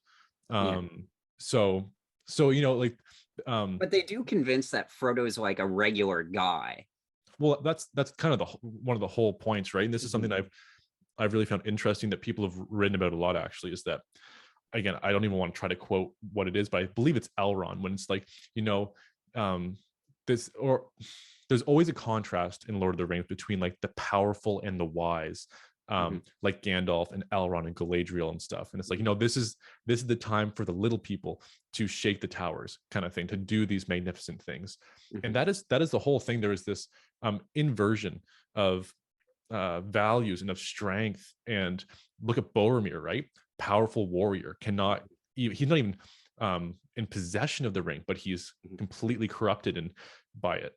So like, but they do convince that Frodo is like a regular guy. Well, that's kind of one of the whole points, right? And this is something I've really found interesting that people have written about a lot, actually, is that, again, I don't even want to try to quote what it is, but I believe it's Elrond, when it's like, there's always a contrast in Lord of the Rings between like the powerful and the wise, like Gandalf and Elrond and Galadriel and stuff. And it's like, this is the time for the little people to shake the towers, kind of thing, to do these magnificent things. And that is the whole thing. There is this inversion of values and of strength. And look at Boromir, right? Powerful warrior, he's not even in possession of the ring, but he's completely corrupted by it.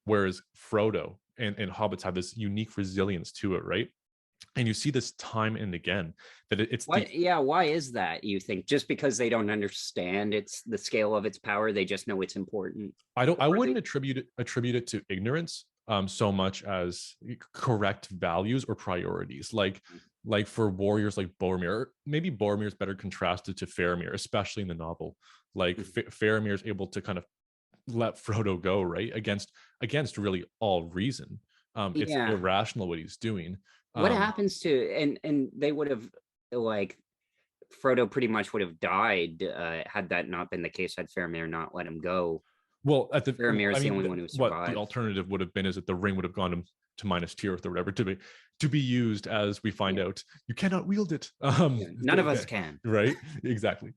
Whereas Frodo and hobbits have this unique resilience to it, right? And you see this time and again that it's why is that, you think? Just because they don't understand the scale of its power, they just know it's important? I wouldn't attribute it to ignorance so much as correct values or priorities. Like for warriors like Boromir, maybe Boromir is better contrasted to Faramir, especially in the novel. Like Faramir is able to kind of let Frodo go, right, against really all reason. It's irrational what he's doing. What happens to, and they would have, like, Frodo pretty much would have died had that not been the case, had Faramir not let him go. Well, Faramir is the only one who survived. What the alternative would have been is that the ring would have gone to Minas Tirith or whatever, to be used, as we find out you cannot wield it. None of us can, right? Exactly.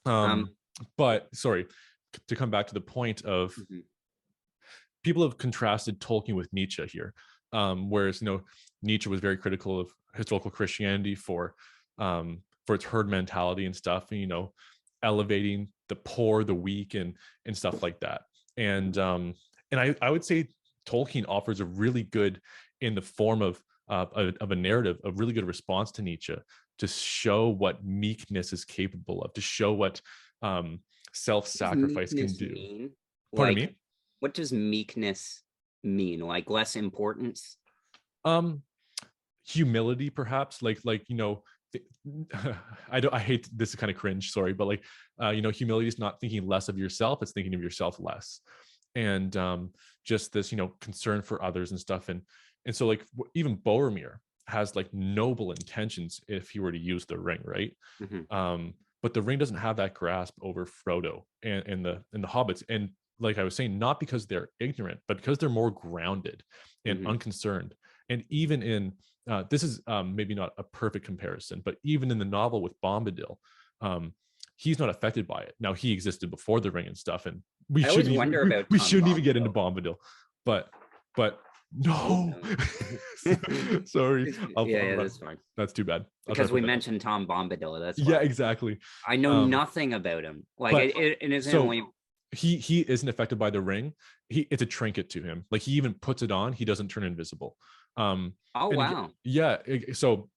But sorry, to come back to the point of people have contrasted Tolkien with Nietzsche here, whereas Nietzsche was very critical of historical Christianity for its herd mentality and stuff, and elevating the poor, the weak, and stuff like that. And I would say Tolkien offers a really good, in the form of a narrative, a really good response to Nietzsche, to show what meekness is capable of, to show what self-sacrifice can do. Pardon me? What does meekness mean? Like less importance? Humility, perhaps. Like I hate, this is kind of cringe, sorry, but like humility is not thinking less of yourself, it's thinking of yourself less. And just this concern for others and stuff. And so like even Boromir has like noble intentions if he were to use the ring, right? But the ring doesn't have that grasp over Frodo and the hobbits. And like I was saying, not because they're ignorant, but because they're more grounded and unconcerned. And even in this is maybe not a perfect comparison, but even in the novel with Bombadil, he's not affected by it. Now, he existed before the ring and stuff, and we shouldn't even get into Bombadil. But Oh No. no. Sorry. Yeah, that's fine. That's too bad. I'll try to Because we put that up. mentioned Tom Bombadil, that's Yeah, why. exactly. I know Um, nothing about him. Like but it isn't so only. he isn't affected by the ring. It's a trinket to him. Like he even puts it on. He doesn't turn invisible. Um, Oh and wow. yeah, so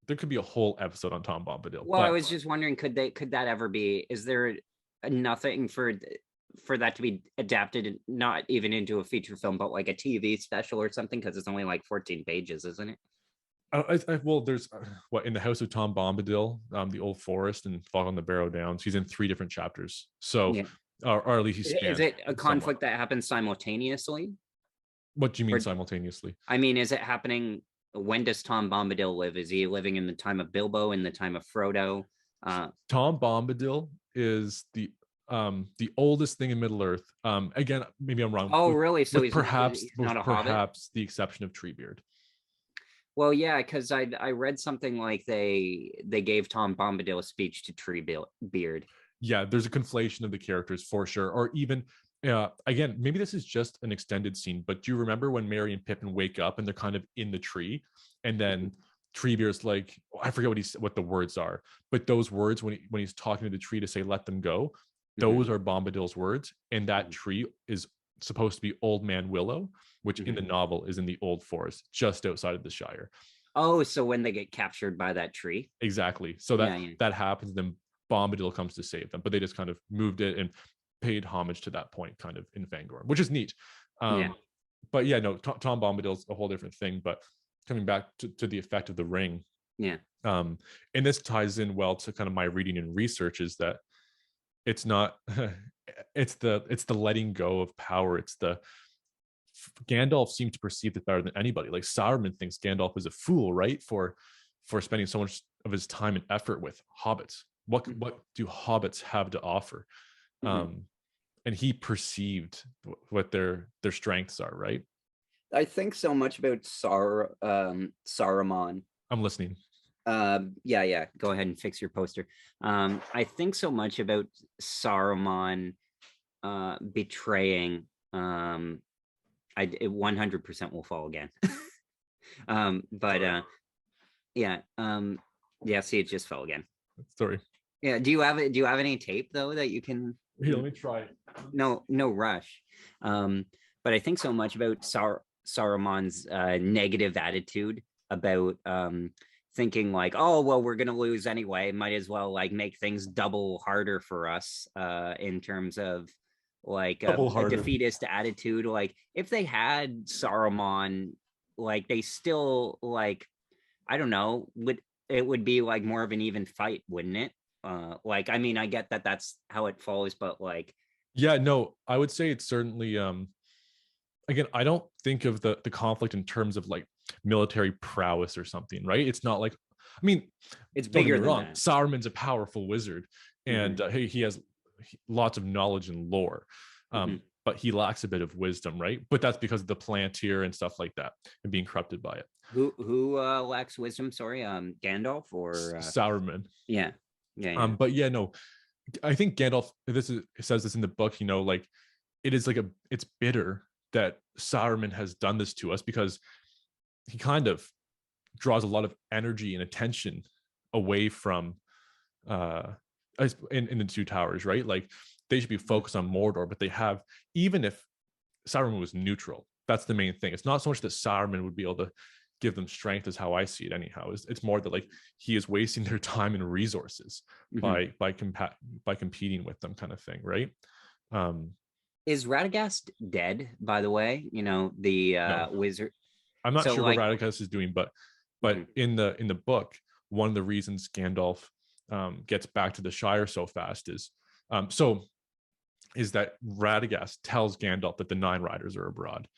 there could be a whole episode on Tom Bombadil, Well, I but was just wondering, could that ever be? Is there nothing for that to be adapted, not even into a feature film, but like a TV special or something? Because it's only like 14 pages, isn't it? well, there's what in the House of Tom Bombadil, the Old Forest, and Fog on the Barrow Downs. He's in 3 different chapters, so Yeah. or at least he Is spans it a somewhat. conflict that happens simultaneously? What do you mean Or simultaneously? I mean, is it happening? When does Tom Bombadil live? Is he living in the time of Bilbo, in the time of Frodo? Tom Bombadil is the oldest thing in Middle Earth. Again, maybe I'm wrong. Oh, really? So he's not With a hobbit? perhaps the exception of Treebeard. Well, yeah, because I read something like they gave Tom Bombadil a speech to Beard. Yeah, there's a conflation of the characters for sure. Or even again, maybe this is just an extended scene, but do you remember when Merry and Pippin wake up and they're kind of in the tree, and then Treebeard's like, I forget what the words are, but those words when he's talking to the tree to say let them go, Mm-hmm. those are Bombadil's words, and that tree is supposed to be Old Man Willow, which in Mm-hmm. the novel is in the Old Forest, just outside of the Shire. Oh, so when they get captured by that tree? Exactly. So Yeah, yeah, that happens, then Bombadil comes to save them, but they just kind of moved it and paid homage to that point, kind of in Fangorn, which is neat. yeah, But yeah, no, Tom Bombadil's a whole different thing. But coming back to the effect of the ring, yeah. um, and this ties in well to kind of my reading and research, is that it's not it's the letting go of power. It's the Gandalf seemed to perceive it better than anybody. Like Sauron thinks Gandalf is a fool, right? For spending so much of his time and effort with hobbits. What do hobbits have to offer? Mm-hmm. Um, and he perceived what their strengths are, right? I think so much about Saruman. I'm listening. Yeah, yeah. Go ahead and fix your poster. I think so much about Saruman betraying. It 100% will fall again. But yeah, yeah. See, it just fell again. Sorry. Yeah. Do you have any tape though that you can? Here, let me try. No, no rush. Um, but I think so much about Saruman's negative attitude about thinking like, oh well, we're gonna lose anyway. Might as well like make things double harder for us in terms of like Double a harder. defeatist attitude. Like if they had Saruman, like they still like I don't know, would be like more of an even fight, wouldn't it? Like I mean, I get that that's how it falls, but like Yeah, no, I would say it's certainly again, I don't think of the conflict in terms of like military prowess or something, right? It's not like, I mean, it's don't get bigger me than wrong, that. Sauron's a powerful wizard, Mm-hmm, and he has lots of knowledge and lore, mm-hmm. but he lacks a bit of wisdom, right? But that's because of the Palantir and stuff like that, and being corrupted by it. Who lacks wisdom? Sorry, Gandalf or Sauron. yeah, yeah, yeah. But yeah, no, I think Gandalf. Says this in the book. Like it is like it's bitter that Saruman has done this to us, because he kind of draws a lot of energy and attention away from uh in the Two Towers, right? Like they should be focused on Mordor, but they have, even if Saruman was neutral, that's the main thing. It's not so much that Saruman would be able to give them strength, as how I see it anyhow. It's more that like he is wasting their time and resources Mm-hmm. by competing with them, kind of thing, right? um Is Radagast dead? By the way, the no, wizard. I'm not So sure what like, Radagast is doing, but mhm. in the book, one of the reasons Gandalf gets back to the Shire so fast is that Radagast tells Gandalf that the Nine Riders are abroad,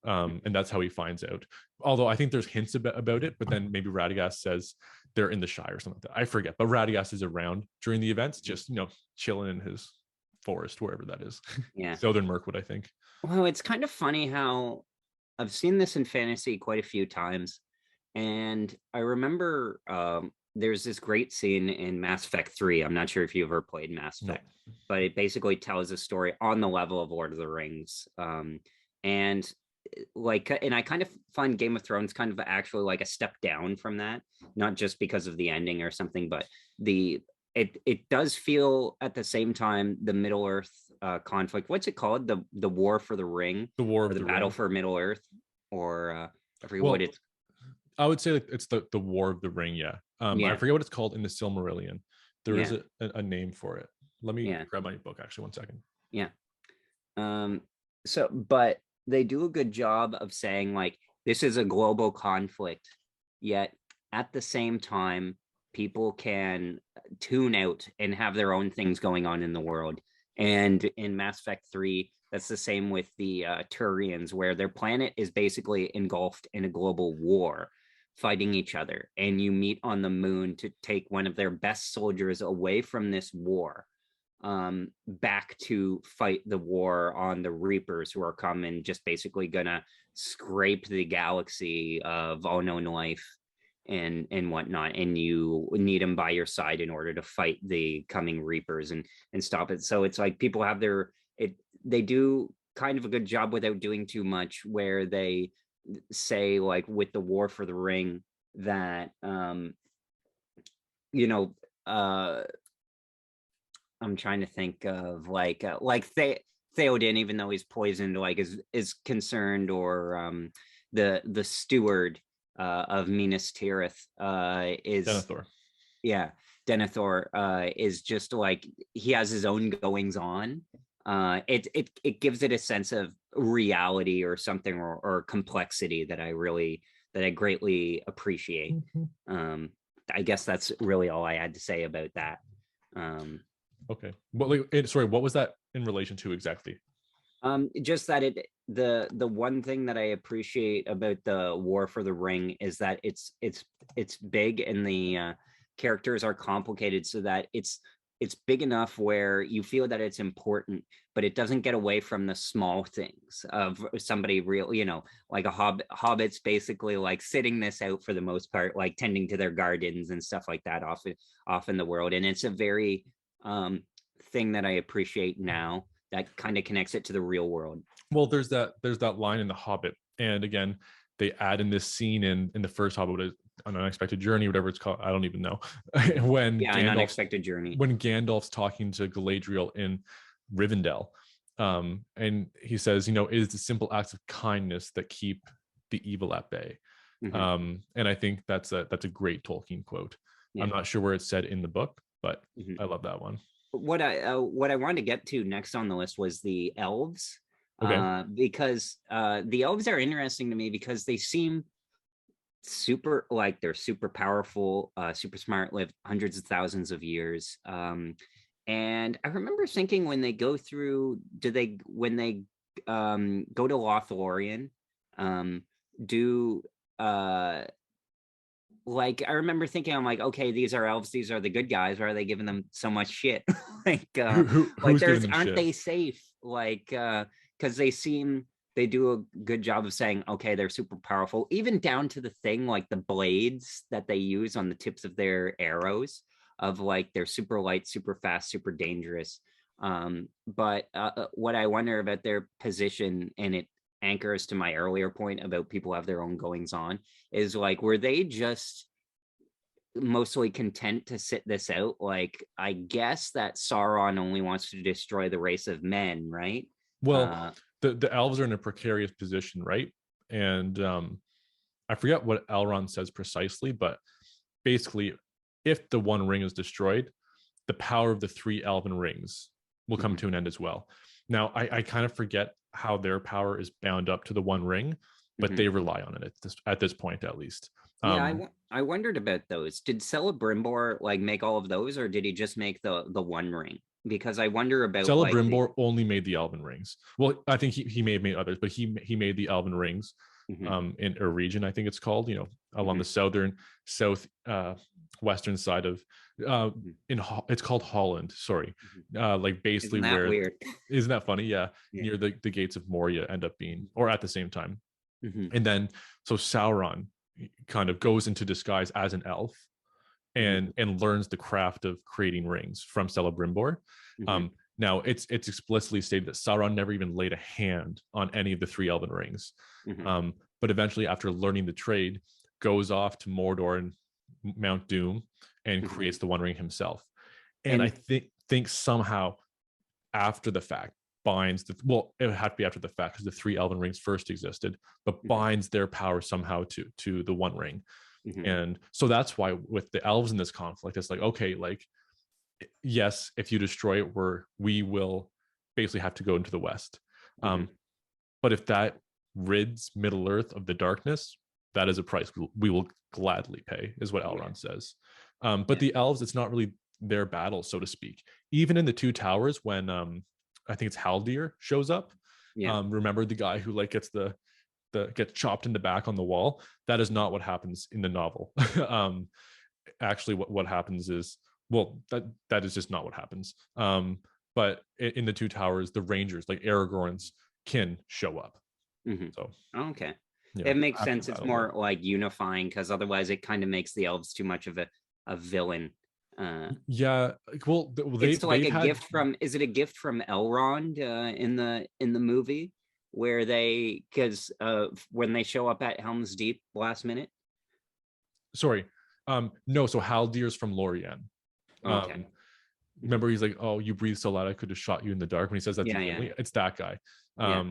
and that's how he finds out. Although I think there's hints about it, but then maybe Radagast says they're in the Shire or something like that. I forget, but Radagast is around during the events, just chilling in his forest, wherever that is. Yeah. Southern Mirkwood, I think. Well, it's kind of funny how I've seen this in fantasy quite a few times, and I remember there's this great scene in Mass Effect 3. I'm not sure if you ever played Mass No. Effect, but it basically tells a story on the level of Lord of the Rings. And like, and I kind of find Game of Thrones kind of actually like a step down from that, not just because of the ending or something, but the it does feel at the same time the Middle Earth conflict. What's it called? The War for the Ring, The War or of the the Battle Ring. for Middle Earth, or I forget what Well, it's. I would say like it's the War of the Ring. Yeah. I Yeah, forget what it's called in the Silmarillion. There is yeah, a name for it. Let me yeah, grab my book actually. One second. yeah. Um, so, but they do a good job of saying like this is a global conflict, yet at the same time, people can tune out and have their own things going on in the world. And in Mass Effect 3, that's the same with the Turians, where their planet is basically engulfed in a global war, fighting each other. And you meet on the moon to take one of their best soldiers away from this war, back to fight the war on the Reapers, who are coming, just basically gonna scrape the galaxy of unknown life and whatnot. And you need them by your side in order to fight the coming Reapers and stop it. So it's like people have their it. They do kind of a good job without doing too much, where they say like with the War for the Ring that you know I'm trying to think of like Theoden, even though he's poisoned, like is concerned, or the steward of Minas Tirith is, Denethor. yeah, Denethor is just like he has his own goings on. It gives it a sense of reality or something, or complexity that I greatly appreciate. Mhm. Um, I guess that's really all I had to say about that. Um, Okay. Well, like, sorry, what was that in relation to exactly? just that the one thing that I appreciate about the War for the Ring is that it's big, and the characters are complicated, so that it's big enough where you feel that it's important, but it doesn't get away from the small things of somebody real, like a hobbits basically like sitting this out for the most part, like tending to their gardens and stuff like that off in the world. And it's a very um thing that I appreciate now, that kind of connects it to the real world. Well, there's that line in The Hobbit, and again, they add in this scene in the first Hobbit, an unexpected journey, whatever it's called. I don't even know. when Yeah, an Gandalf's unexpected journey. when Gandalf's talking to Galadriel in Rivendell, and he says, it is the simple acts of kindness that keep the evil at bay. Hmm. And I think that's a great Tolkien quote. I'm Yeah. not sure where it's said in the book, but Hmm. I love that one. What I wanted to get to next on the list was the elves, Okay. because the elves are interesting to me because they seem super, like they're super powerful, super smart, live hundreds of thousands of years. And I remember thinking when they go through, do they when they go to Lothlorien, um, do uh like I remember thinking, I'm like, okay, these are elves, these are the good guys. Why are they giving them so much shit? like Who's giving there's them aren't shit? they safe? Like because they do a good job of saying, okay, they're super powerful, even down to the thing like the blades that they use on the tips of their arrows, of like they're super light, super fast, super dangerous. But what I wonder about their position, and it anchors to my earlier point about people have their own goings on, is like, were they just mostly content to sit this out? Like, I guess that Sauron only wants to destroy the race of men, right? Well, Uh, the elves are in a precarious position, right? And I forget what Elrond says precisely, but basically, if the One Ring is destroyed, the power of the three elven rings will come mhm, to an end as well. Now, I kind of forget how their power is bound up to the One Ring, but mhm. they rely on it at this point, at least. Yeah, Um, I wondered about those. Did Celebrimbor like make all of those, or did he just make the One Ring? Because I wonder about like the. Celebrimbor only made the elven rings. Well, I think he may have made others, but he made the elven rings Mhm, in a region, I think it's called, along the mhm, south western side of mhm, it's called Holland. Sorry, mhm. like basically Isn't that where, weird? isn't that funny? Yeah, Yeah. near the gates of Moria end up being, or at the same time. Mhm, And then so Sauron kind of goes into disguise as an elf mhm, and learns the craft of creating rings from Celebrimbor. mhm, Now it's explicitly stated that Sauron never even laid a hand on any of the three Elven rings. Mhm. But eventually, after learning the trade, goes off to Mordor and Mount Doom and Mhm. creates the One Ring himself. And I And think somehow after the fact binds the, well, it had to be after the fact because the three Elven rings first existed, but Mhm. binds their power somehow to the One Ring. Mhm. And so that's why with the elves in this conflict, it's like, okay, like, yes, if you destroy it, we will basically have to go into the west. Mhm. But if that rids Middle Earth of the darkness, that is a price we will gladly pay, is what Yeah. Elrond says. But Yeah. the elves, it's not really their battle, so to speak. Even in the Two Towers, when I think it's Haldir shows up. Yeah. Remember the guy who like gets gets chopped in the back on the wall? That is not what happens in the novel. Actually, what happens is, well, that is just not what happens. But in the Two Towers, the Rangers, like Aragorn's kin, show up. Mhm. So Okay. yeah, It makes after sense. the It's battle, yeah. more like unifying, because otherwise it kind of makes the elves too much of a villain. Uh, Yeah, well, it's like they've a had, gift from, is it a gift from Elrond in the movie, where they, because when they show up at Helm's Deep last minute. sorry, no, so Haldir's from Lorien. Okay. Um, Mhm. remember he's like, oh, you breathe so loud I could have shot you in the dark, when he says that to Yeah, yeah, Gimli. It's that guy. yeah.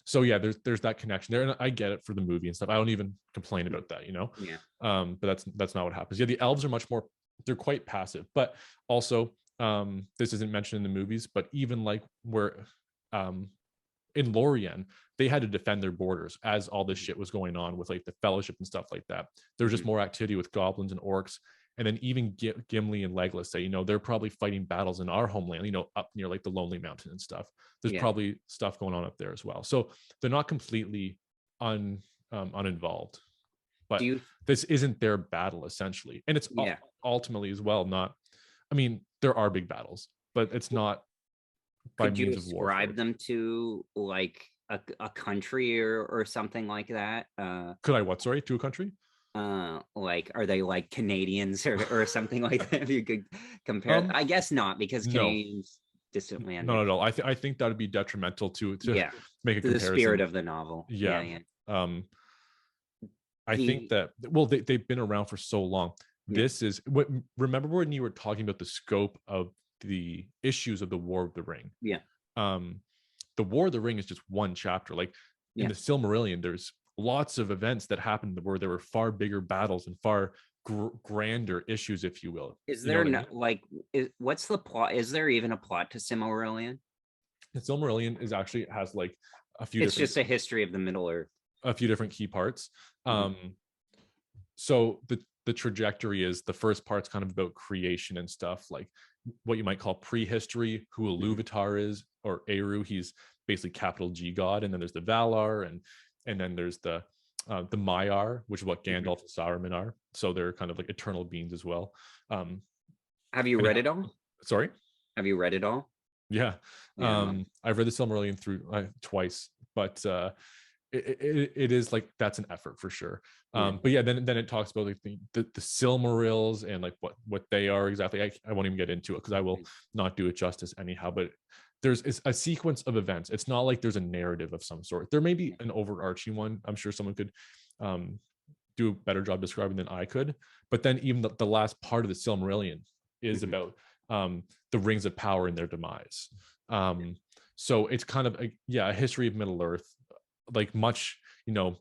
So yeah, there's that connection there, and I get it for the movie and stuff. I don't even complain Mhm. about that, you know. Yeah. But that's not what happens. Yeah, the elves are much more, they're quite passive. But also, this isn't mentioned in the movies, but even like where um in Lorien, they had to defend their borders as all this shit was going on with like the Fellowship and stuff like that. There was just Mhm. more activity with goblins and orcs. And then even Gimli and Legolas say, they're probably fighting battles in our homeland, up near like the Lonely Mountain and stuff. There's Yeah. probably stuff going on up there as well. So they're not completely uninvolved, Do but you? this isn't their battle essentially. And it's Yeah. ultimately as well not, I mean, there are big battles, but it's not by Could you means of ascribe warfare. them to like a country or something like that? Could I what? Sorry, to a country? Like, are they like Canadians or something like that? If you could compare, Um, I guess not, because no, Canadians distant no, landed. no, no. I think that would be detrimental to Yeah, make a to the spirit comparison. of the novel. Yeah, Yeah. yeah. Um, I think The that, well, they've been around for so long. Yeah, This is what, remember when you were talking about the scope of the issues of the War of the Ring? yeah, Um, the War of the Ring is just one chapter. Like in yeah. the Silmarillion, there's lots of events that happened where there were far bigger battles and far grander issues, if you will. Is You know there what I no mean? what's the plot? Is there even a plot to Silmarillion? The Silmarillion is actually has like a few It's different just a history of the Middle Earth. key parts. Mhm. Um, so the trajectory is, the first part's kind of about creation and stuff, like what you might call prehistory, who Mhm. Iluvatar is, or Eru. He's basically capital G God, and then there's the Valar, and then there's the Maiar, which is what Mhm. Gandalf and Saruman are. So they're kind of like eternal beings as well. Um, Have you and read it all? sorry, Have you read it all? yeah, Yeah. Well, I've read the Silmarillion through twice, but it is like, that's an effort for sure. yeah. But yeah, then it talks about like the Silmarils and like what they are exactly. I won't even get into it because I will not do it justice anyhow. But there's a sequence of events. It's not like there's a narrative of some sort. There may be an overarching one. I'm sure someone could um, do a better job describing than I could. But then even the last part of the Silmarillion is Mhm. about the rings of power and their demise. Um, so it's kind of a history of Middle Earth, like much, you know,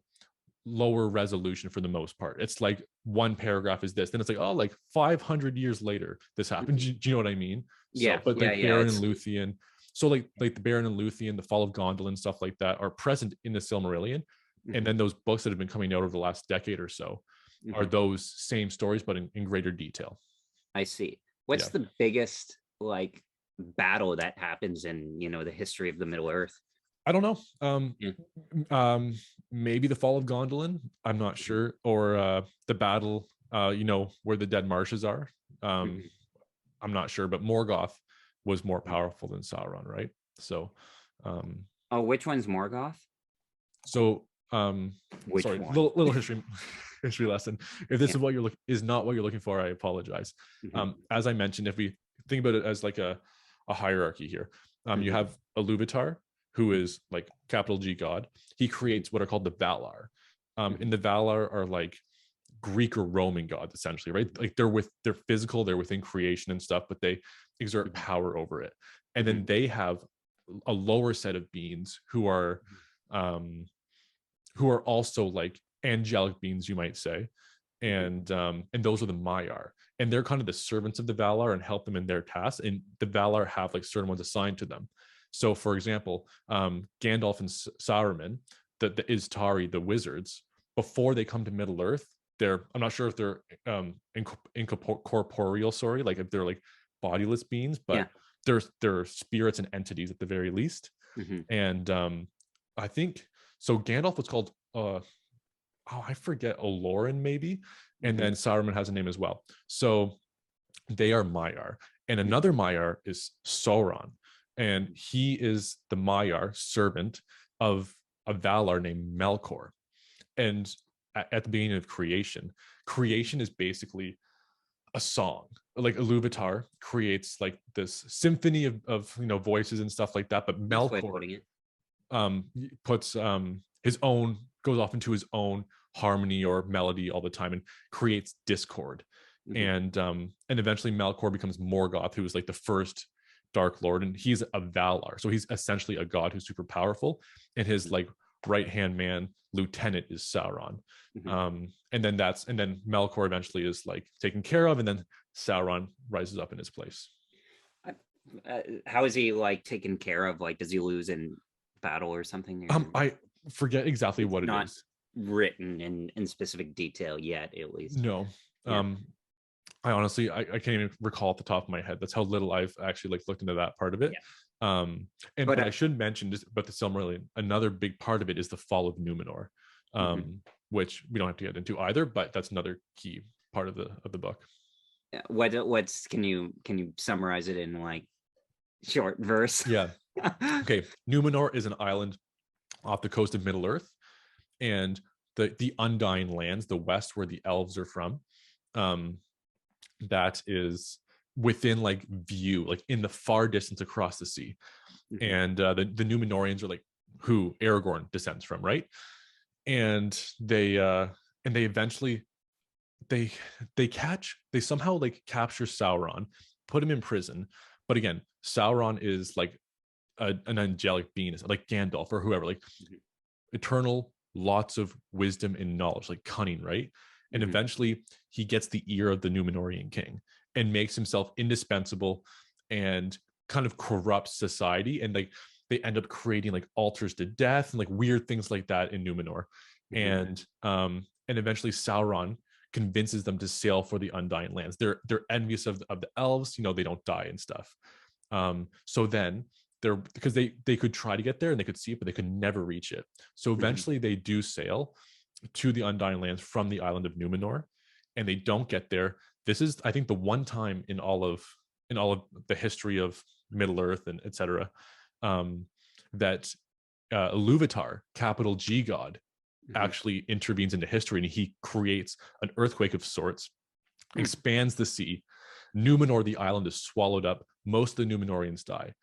lower resolution for the most part. It's like one paragraph is this, then it's like, oh, like 500 years later this happened. Mhm. Do you know what I mean? So Yeah, but yeah, like yeah. Baron and It's Luthien, so like the Baron and Luthien, the fall of Gondolin and stuff like that are present in the Silmarillion. And Mhm. then those books that have been coming out over the last decade or so are Mhm. those same stories but in greater detail. I see. Yeah, What's the biggest like battle that happens in, the history of the Middle Earth? I don't know. Yeah. Um, maybe the fall of Gondolin. I'm not Mhm. sure, or the battle, where the dead marshes are. Um, Mhm. I'm not sure, but Morgoth was more Mhm. powerful than Sauron, right? So, um, Oh, which one's Morgoth? so um, Which sorry, one? little history lesson. If this Yeah. is not what you're looking for, I apologize. Mhm. As I mentioned, if we think about it as like a a hierarchy here. You Mhm. have Iluvatar, who is like capital G God. He creates what are called the Valar. Mhm. And the Valar are like Greek or Roman gods, essentially, right? Like they're physical, they're within creation and stuff, but they exert Mhm. power over it. And then Mhm. they have a lower set of beings um who are also like angelic beings, you might say. Mhm. And those are the Maiar. And they're kind of the servants of the Valar and help them in their tasks. And the Valar have like certain ones assigned to them. So for example, Gandalf and Saruman, the Istari, the wizards, before they come to Middle Earth, I'm not sure if they're incorporeal, sorry, like if they're like bodiless beings, Yeah. but they're spirits and entities at the very least. Mhm. And I think so. Gandalf was called I forget, Olorin maybe, and Mhm. then Saruman has a name as well. So they are Maiar, and Mhm. another Maiar is Sauron, and he is the Maiar servant of a Valar named Melkor. And at the beginning of creation is basically a song. Like Iluvatar creates like this symphony of voices and stuff like that, but That's a way of Melkor putting it. puts his own, goes off into his own harmony or melody all the time and creates discord. Mhm. And eventually Melkor becomes Morgoth, who is like the first Dark Lord, and he's a Valar, so he's essentially a god who's super powerful, and his Mhm. like right hand man lieutenant is Sauron. Mhm. And then Melkor eventually is like taken care of, and then Sauron rises up in his place. How is he like taken care of? Like, does he lose in battle or something? Or I forget exactly it's what it not is. written in specific detail yet, at least. No. Yeah. I honestly, I can't even recall off the top of my head. That's how little I've actually like looked into that part of it. Yeah. And But but I should mention just about the Silmarillion. Another big part of it is the fall of Numenor, mhm. which we don't have to get into either. But that's another key part of the book. Yeah, what's can you summarize it in like short verse? Yeah. Okay. Numenor is an island off the coast of Middle Earth, and the Undying Lands, the west where the elves are from, um, that is within like view, like in the far distance across the sea. Mhm. And the Numenorians are like who Aragorn descends from, right? And they eventually they they somehow like capture Sauron, put him in prison. But again, Sauron is like an angelic being, like Gandalf or whoever, like Mhm. eternal, lots of wisdom and knowledge, like cunning, right? And Mhm. eventually he gets the ear of the Numenorian king and makes himself indispensable and kind of corrupts society. And like they end up creating like altars to death and like weird things like that in Numenor. Mhm. And eventually Sauron convinces them to sail for the Undying Lands. They're envious of the elves, they don't die and stuff. So then they're, because they could try to get there and they could see it, but they could never reach it. So Mhm. eventually they do sail to the Undying Lands from the island of Numenor, and they don't get there. This is, I think, the one time in all of the history of Middle Earth and etc. Um, that Iluvatar, capital G God, Mhm. actually intervenes into history, and he creates an earthquake of sorts, Mhm. expands the sea. Numenor, the island, is swallowed up. Most of the Numenorians die,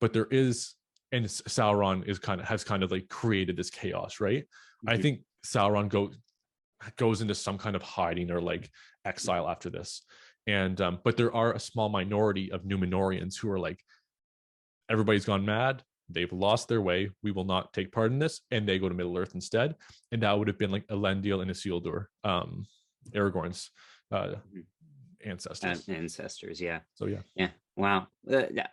but there is, and Sauron has kind of like created this chaos, right? I Mhm. think Sauron goes into some kind of hiding or like exile after this, and but there are a small minority of Numenorians who are like, everybody's gone mad. They've lost their way. We will not take part in this, and they go to Middle Earth instead. And that would have been like Elendil and Isildur, Aragorn's uh, Mhm. ancestors. Ancestors, yeah. So yeah, Yeah. Wow.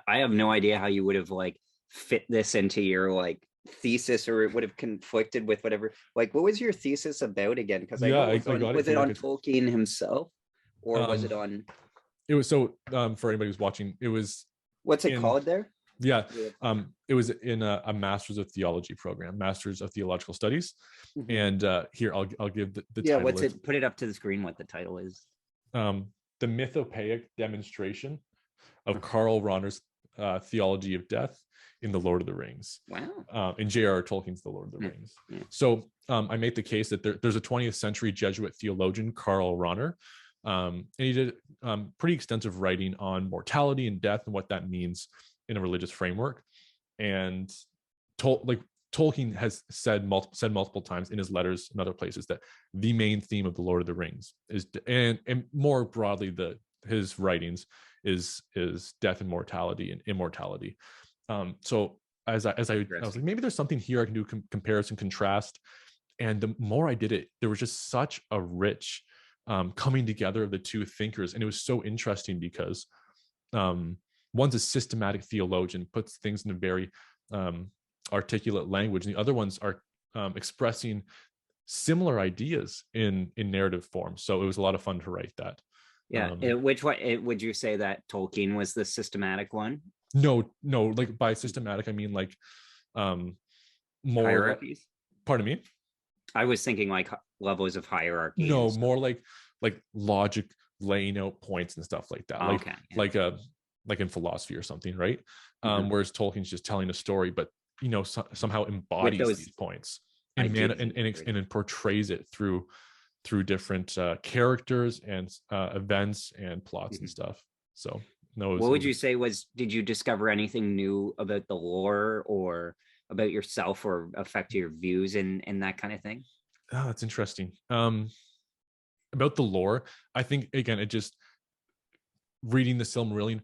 I have no idea how you would have like fit this into your like thesis, or it would have conflicted with whatever. Like, what was your thesis about again? Because I yeah, know it was I on, got it was it here. I on could. Tolkien himself, or was Um, it on, it was so for anybody who's watching, it was what's it in, called there? yeah, Yeah. it was in a Master's of Theology program, Master's of Theological Studies, Mhm. and here I'll give the Yeah, title. what's It's it? Put it up to the screen. What the title is? the Mythopoeic Demonstration of Huh. Karl Rahner's Theology of Death in The Lord of the Rings, Wow. in J.R.R. Tolkien's The Lord of the Yeah. Rings. Yeah. So I make the case that there's a 20th century Jesuit theologian, Karl Rahner, And he did pretty extensive writing on mortality and death and what that means in a religious framework. And like Tolkien has said multiple times in his letters and other places that the main theme of the Lord of the Rings is, and more broadly, his writings is death and mortality and immortality. So as I was like, maybe there's something here I can do comparison, contrast. And the more I did it, there was just such a rich coming together of the two thinkers. And it was so interesting because one's a systematic theologian, puts things in a very articulate language, and the other ones are expressing similar ideas in narrative form. So it was a lot of fun to write that. Yeah. Which one would you say that Tolkien was the systematic one? No, like by systematic, I mean like more hierarchies. Pardon me? I was thinking like levels of hierarchy. No, more like logic, laying out points and stuff like that. Okay. Yeah. Like in philosophy or something, right? Whereas Tolkien's just telling a story, but somehow embodies these points and and portrays it through different characters and events and plots and stuff. So no. What would you say did you discover anything new about the lore or about yourself or affect your views in that kind of thing? Oh, that's interesting. About the lore, I think again, it just reading the Silmarillion,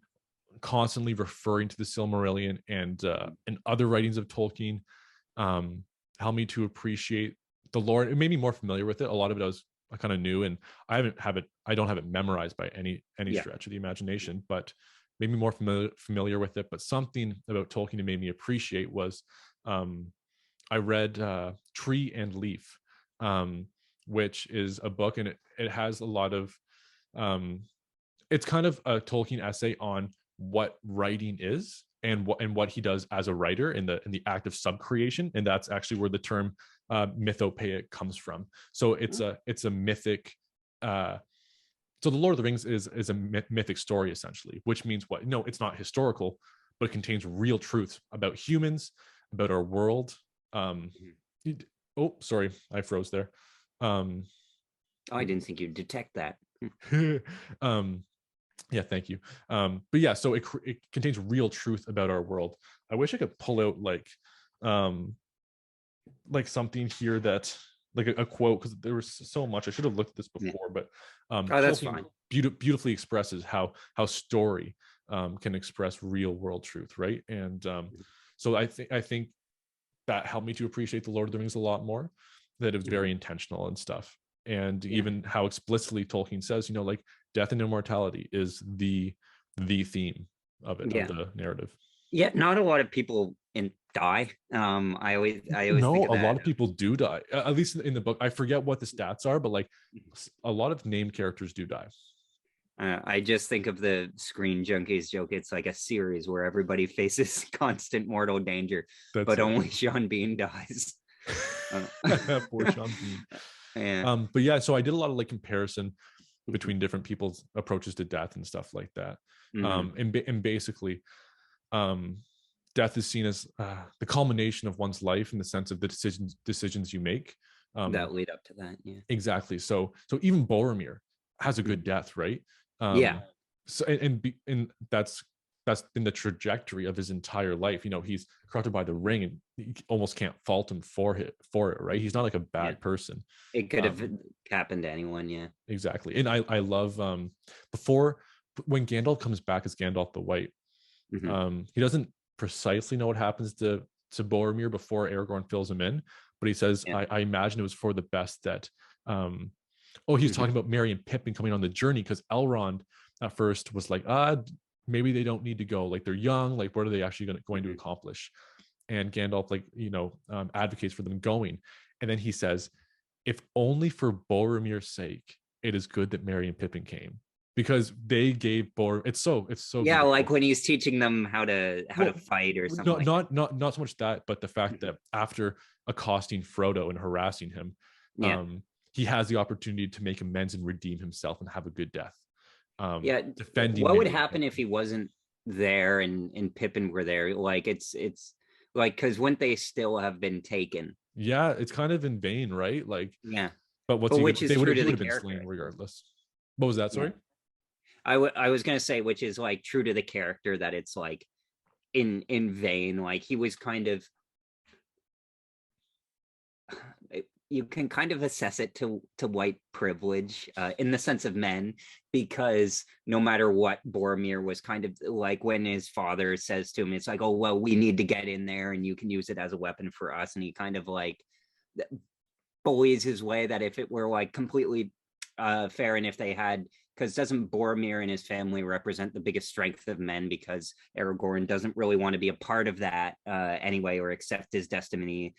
constantly referring to the Silmarillion and other writings of Tolkien, helped me to appreciate the lore. It made me more familiar with it. A lot of it I kind of knew, and I don't have it memorized by any stretch of the imagination, but made me more familiar with it. But something about Tolkien that made me appreciate was I read Tree and Leaf, which is a book, and it has a lot of it's kind of a Tolkien essay on what writing is and what he does as a writer in the act of subcreation, and that's actually where the term mythopoeic comes from. So it's a mythic. So the Lord of the Rings is a mythic story essentially, which means what? No, it's not historical, but it contains real truths about humans, about our world. Oh, sorry, I froze there. I didn't think you'd detect that. Yeah, thank you. But yeah, so it contains real truth about our world. I wish I could pull out like something here that like a quote, because there was so much. I should have looked at this before, but that's fine. Beautifully expresses how story can express real world truth, right? And so I think that helped me to appreciate the Lord of the Rings a lot more. That it was very intentional and stuff, and even how explicitly Tolkien says, like death and immortality is the theme of it, of the narrative. Yeah, not a lot of people die. I always no, think of a lot of people do die. At least in the book, I forget what the stats are, but like a lot of named characters do die. I just think of the Screen Junkies joke. It's like a series where everybody faces constant mortal danger, but only Sean Bean dies. Poor Sean Bean. Yeah. But yeah, so I did a lot of like comparison between different people's approaches to death and stuff like that. And basically, death is seen as the culmination of one's life in the sense of the decisions you make that lead up to that. Yeah, exactly. So even Boromir has a good death, right? So and that's in the trajectory of his entire life. He's corrupted by the ring, and you almost can't fault him for it, right? He's not like a bad person. It could have happened to anyone. Yeah, exactly. And I love before, when Gandalf comes back as Gandalf the White, he doesn't precisely know what happens to Boromir before Aragorn fills him in, but he says, I imagine it was for the best that he's talking about Merry and Pippin coming on the journey, because Elrond at first was like, maybe they don't need to go, like they're young, like what are they actually going to accomplish? And Gandalf advocates for them going, and then he says, if only for Boromir's sake, it is good that Merry and Pippin came, because they gave Boromir. It's so yeah, beautiful. Like when he's teaching them how to fight or something. Not so much that, but the fact that after accosting Frodo and harassing him, he has the opportunity to make amends and redeem himself and have a good death. Defending what would happen if he wasn't there and Pippin were there? Like it's like, because wouldn't they still have been taken? Yeah, it's kind of in vain, right? Like, yeah, but they would have been slain regardless. What was that? Yeah. Sorry. I was gonna say, which is like true to the character, that it's like in vain. Like he was kind of, you can kind of assess it to white privilege, in the sense of men, because no matter what, Boromir was kind of like, when his father says to him, it's like, oh well, we need to get in there and you can use it as a weapon for us, and he kind of like bullies his way, that if it were like completely fair, and if they had, because doesn't Boromir and his family represent the biggest strength of men, because Aragorn doesn't really want to be a part of that anyway, or accept his destiny,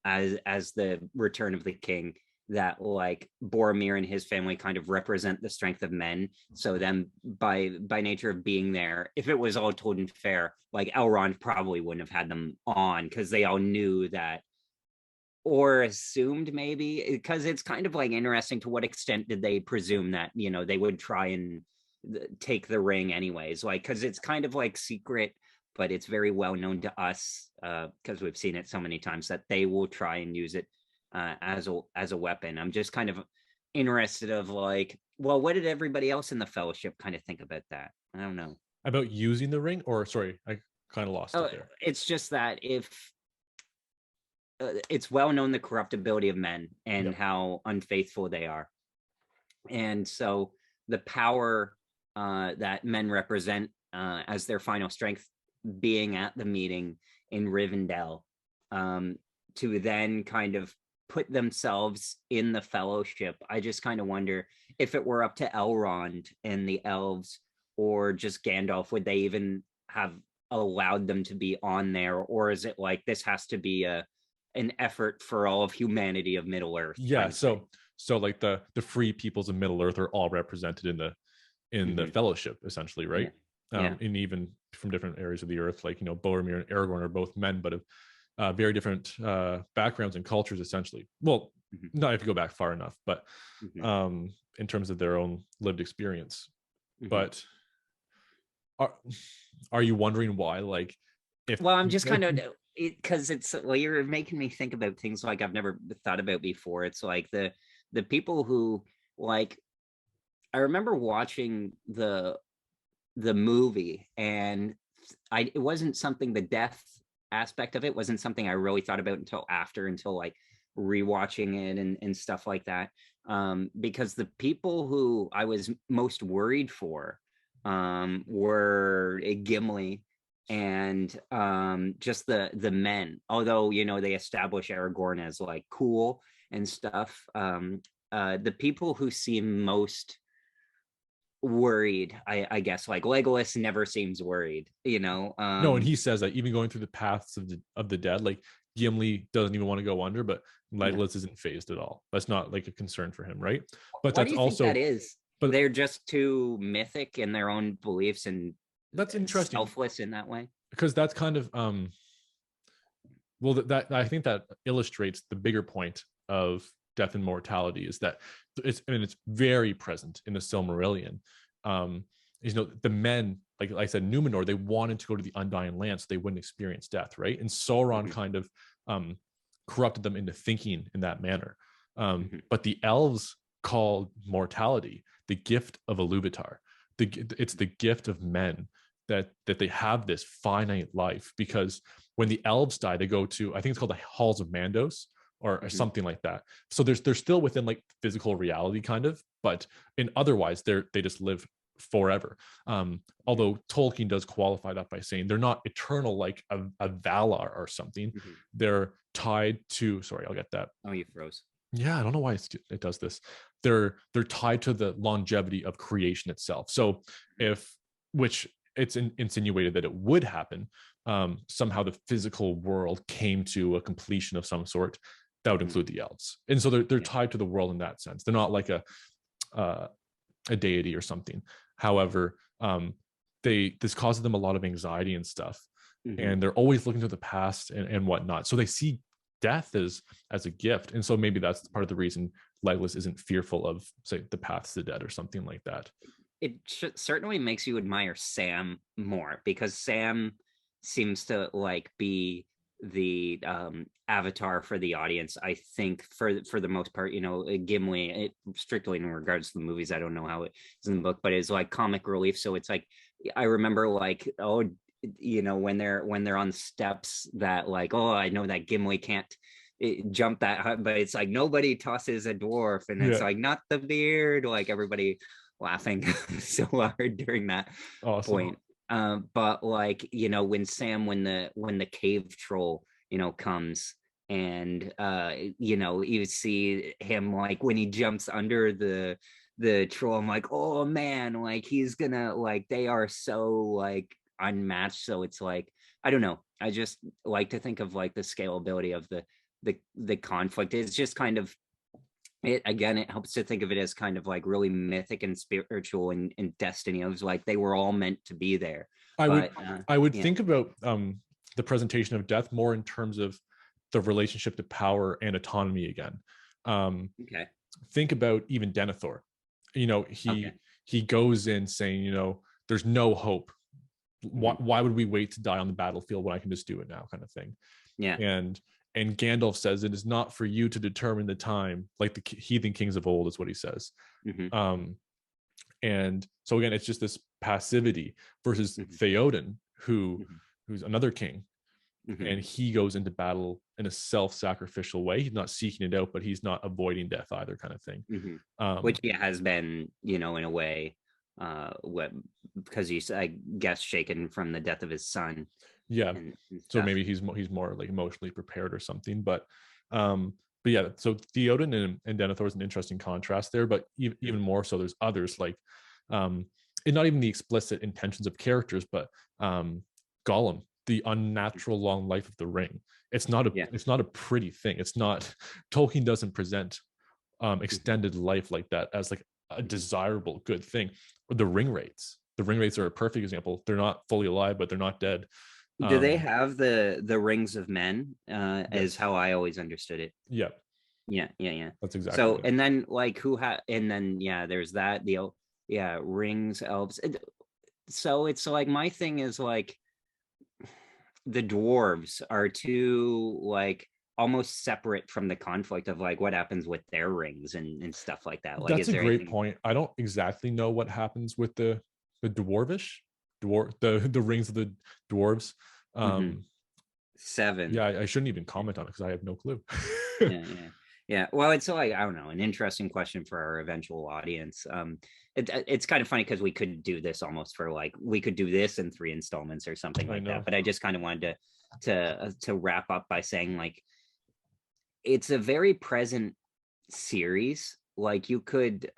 as the return of the king, that like Boromir and his family kind of represent the strength of men. So then by nature of being there, if it was all told and fair, like Elrond probably wouldn't have had them on, because they all knew that, or assumed maybe, because it's kind of like interesting, to what extent did they presume that, they would try and take the ring anyways, like, because it's kind of like secret, but it's very well known to us, because we've seen it so many times, that they will try and use it as a weapon. I'm just kind of interested of like, well, what did everybody else in the fellowship kind of think about that? I don't know. About using the ring, or sorry, I kind of lost Oh, it there. it's just that if it's well known the corruptibility of men and Yep. how unfaithful they are, and so the power that men represent as their final strength, being at the meeting in Rivendell, um, to then kind of put themselves in the fellowship. I just kind of wonder, if it were up to Elrond and the elves, or just Gandalf, would they even have allowed them to be on there, or is it like this has to be an effort for all of humanity of Middle Earth Yeah. kind of thing? So like the free peoples of Middle Earth are all represented in the Mm-hmm. fellowship, essentially, Yeah. right? Yeah. And even from different areas of the earth, like, Boromir and Aragorn are both men, but of very different backgrounds and cultures, essentially. Well, Mm-hmm. not if you go back far enough, but Mm-hmm. in terms of their own lived experience. Mm-hmm. But are are you wondering why, like, if Well, I'm just kind of, because it's, well, you're making me think about things like I've never thought about before. It's like the people who, like, I remember watching the movie, and it wasn't something, the death aspect of it wasn't something I really thought about until like rewatching it and stuff like that. Because the people who I was most worried for were Gimli and just the men. Although they establish Aragorn as like cool and stuff. The people who seem most worried, I guess, like Legolas never seems worried, no, and he says that even going through the paths of the dead, like, Gimli doesn't even want to go under, but yeah. Legolas isn't phased at all. That's not like a concern for him, right? But Why do that's you think that also, is? but They're just too mythic in their own beliefs and that's interesting, selfless in that way. because that's kind of well, that I think that illustrates the bigger point of death and mortality, is that it's very present in the Silmarillion. um the men, like I said, Numenor, they wanted to go to the Undying Land so they wouldn't experience death, right? And Sauron Mhm, kind of corrupted them into thinking in that manner. mhm, But the elves called mortality the gift of Iluvatar. It's the gift of men, that they have this finite life, because when the elves die, they go to, I think it's called the Halls of Mandos, or mhm. something like that. So they're still within like physical reality, kind of, but in otherwise they just live forever. Yeah. Although Tolkien does qualify that by saying they're not eternal like a Valar or something. Mhm. They're tied to, sorry, I'll get that. Oh, you froze. Yeah, I don't know why it does this. They're tied to the longevity of creation itself. So Mhm. if, which it's insinuated that it would happen, somehow the physical world came to a completion of some sort, that would Mhm. include the elves, and so they're Yeah. tied to the world in that sense. They're not like uh, a deity or something. However, this causes them a lot of anxiety and stuff, Mhm. and they're always looking to the past and whatnot. So they see death as a gift, and so maybe that's part of the reason Legolas isn't fearful of, say, the paths to the dead or something like that. It certainly makes you admire Sam more, because Sam seems to like be the avatar for the audience. I think for the most part, Gimli, strictly in regards to the movies, I don't know how it is in the book, but it's like comic relief. So it's like, I remember like, oh, when they're on steps, that like, oh, I know that Gimli can't jump that high, but it's like nobody tosses a dwarf, and it's Yeah. like not the beard, like everybody laughing so hard during that Awesome. point. But like, when the cave troll, comes, and you see him, like when he jumps under the troll, I'm like, oh man, like he's gonna, like, they are so like unmatched. So it's like, I don't know, I just like to think of like the scalability of the conflict. It's just kind of, it again, it helps to think of it as kind of like really mythic and spiritual, and destiny. It was like they were all meant to be there. I would But I would yeah. think about the presentation of death more in terms of the relationship to power and autonomy again. Um, Okay. think about even Denethor. Okay. He goes in saying, there's no hope. Hmm. Why would we wait to die on the battlefield when I can just do it now, kind of thing. Yeah. And Gandalf says it is not for you to determine the time, like the heathen kings of old, is what he says. Hmm. Um, and so again, it's just this passivity versus Hmm. Theoden, Hmm. who's another king, Hmm. and he goes into battle in a self-sacrificial way. He's not seeking it out, but he's not avoiding death either, kind of thing. Hmm. um Which he has been, in a way, what, because he's, I guess, shaken from the death of his son, yeah, and so stuff. maybe he's more like emotionally prepared or something. But yeah, so Theoden and Denethor is an interesting contrast there, but even more so, there's others like, um and not even the explicit intentions of characters, but Gollum, the unnatural long life of the ring. Yeah. It's not a pretty thing. It's not Tolkien doesn't present Hmm. extended life like that as like a Hmm. desirable good thing. Or the ring rates are a perfect example. They're not fully alive, but they're not dead. Do they um have the rings of men? Is yes. how I always understood it. Yeah, Yeah, yeah, yeah. that's exactly So, it. and then like and then, yeah, there's that deal. Yeah, rings, elves. So it's like, my thing is like, the dwarves are too, like, almost separate from the conflict of like what happens with their rings, and stuff like that. Like, That's is a there great anything? point. I don't exactly know what happens with the dwarvish the rings of the dwarves. Hmm. um Seven. yeah, I shouldn't even comment on it because I have no clue. Yeah, yeah, yeah. Well, it's like, I don't know, an interesting question for our eventual audience. It's kind of funny because we could do this almost for like, we could do this in three installments or something I like that. know. But I just kind of wanted to wrap up by saying, like, it's a very present series. Like, you could,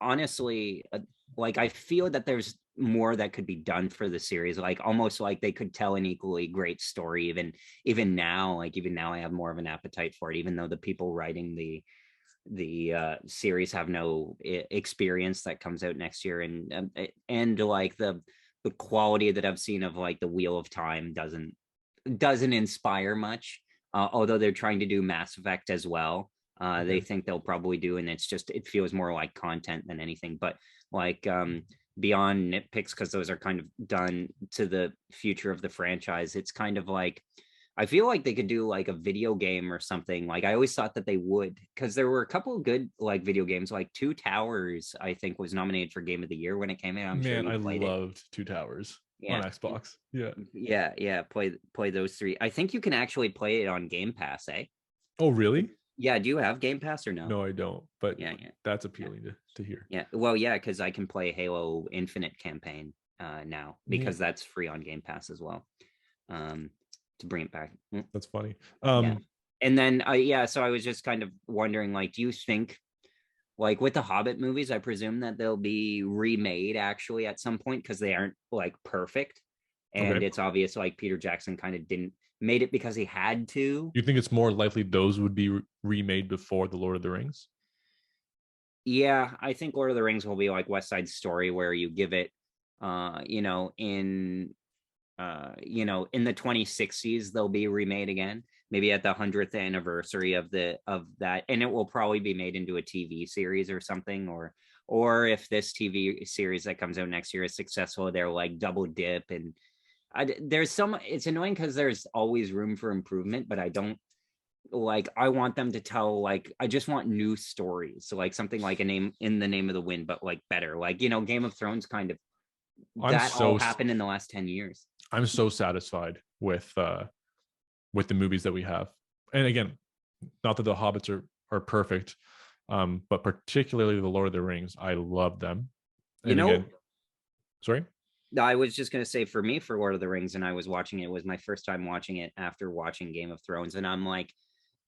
honestly, like, I feel that there's more that could be done for the series. Like, almost like they could tell an equally great story, even now. Like, even now I have more of an appetite for it, even though the people writing the series have no experience that comes out next year. And like the quality that I've seen of like the Wheel of Time doesn't inspire much. Although they're trying to do Mass Effect as well. They Okay. think they'll probably do, and it feels more like content than anything. But like, beyond nitpicks, because those are kind of done to the future of the franchise, it's kind of like, I feel like they could do like a video game or something. Like, I always thought that they would, because there were a couple of good like video games. Like Two Towers, I think, was nominated for Game of the Year when it came out. I'm sure Man, you I played it. loved Two Towers on Yeah. Xbox. Yeah. Yeah, yeah. Play those three. I think you can actually play it on Game Pass, eh? Oh, really? Yeah, do you have Game Pass or no? No, I don't. But Yeah, yeah, that's yeah, appealing to hear. yeah. Well, yeah, because I can play Halo Infinite campaign now, Neat. because that's free on Game Pass as well. Um, to bring it back. That's funny. Yeah. And then yeah, so I was just kind of wondering, like, do you think, like, with the Hobbit movies, I presume that they'll be remade actually at some point, because they aren't like perfect. And Okay. it's obvious like Peter Jackson kind of didn't made it because he had to. You think it's more likely those would be remade before the Lord of the Rings? Yeah, I think Lord of the Rings will be like West Side Story, where you give it, in the 2060s they'll be remade again, maybe at the 100th anniversary of that, and it will probably be made into a TV series or something, or if this TV series that comes out next year is successful, they're like double dip, and there's some, it's annoying because there's always room for improvement, but I don't like, I want them to tell, like, I just want new stories. So like something like a name in the name of the wind, but like better, like, you know, Game of Thrones kind of, I'm that all so happened in the last 10 years. I'm so satisfied with the movies that we have. And again, not that the Hobbits are perfect, but particularly the Lord of the Rings, I love them. You And know, again, sorry. I was just gonna say, for me, for Lord of the Rings, and I was watching it, it was my first time watching it after watching Game of Thrones, and I'm like,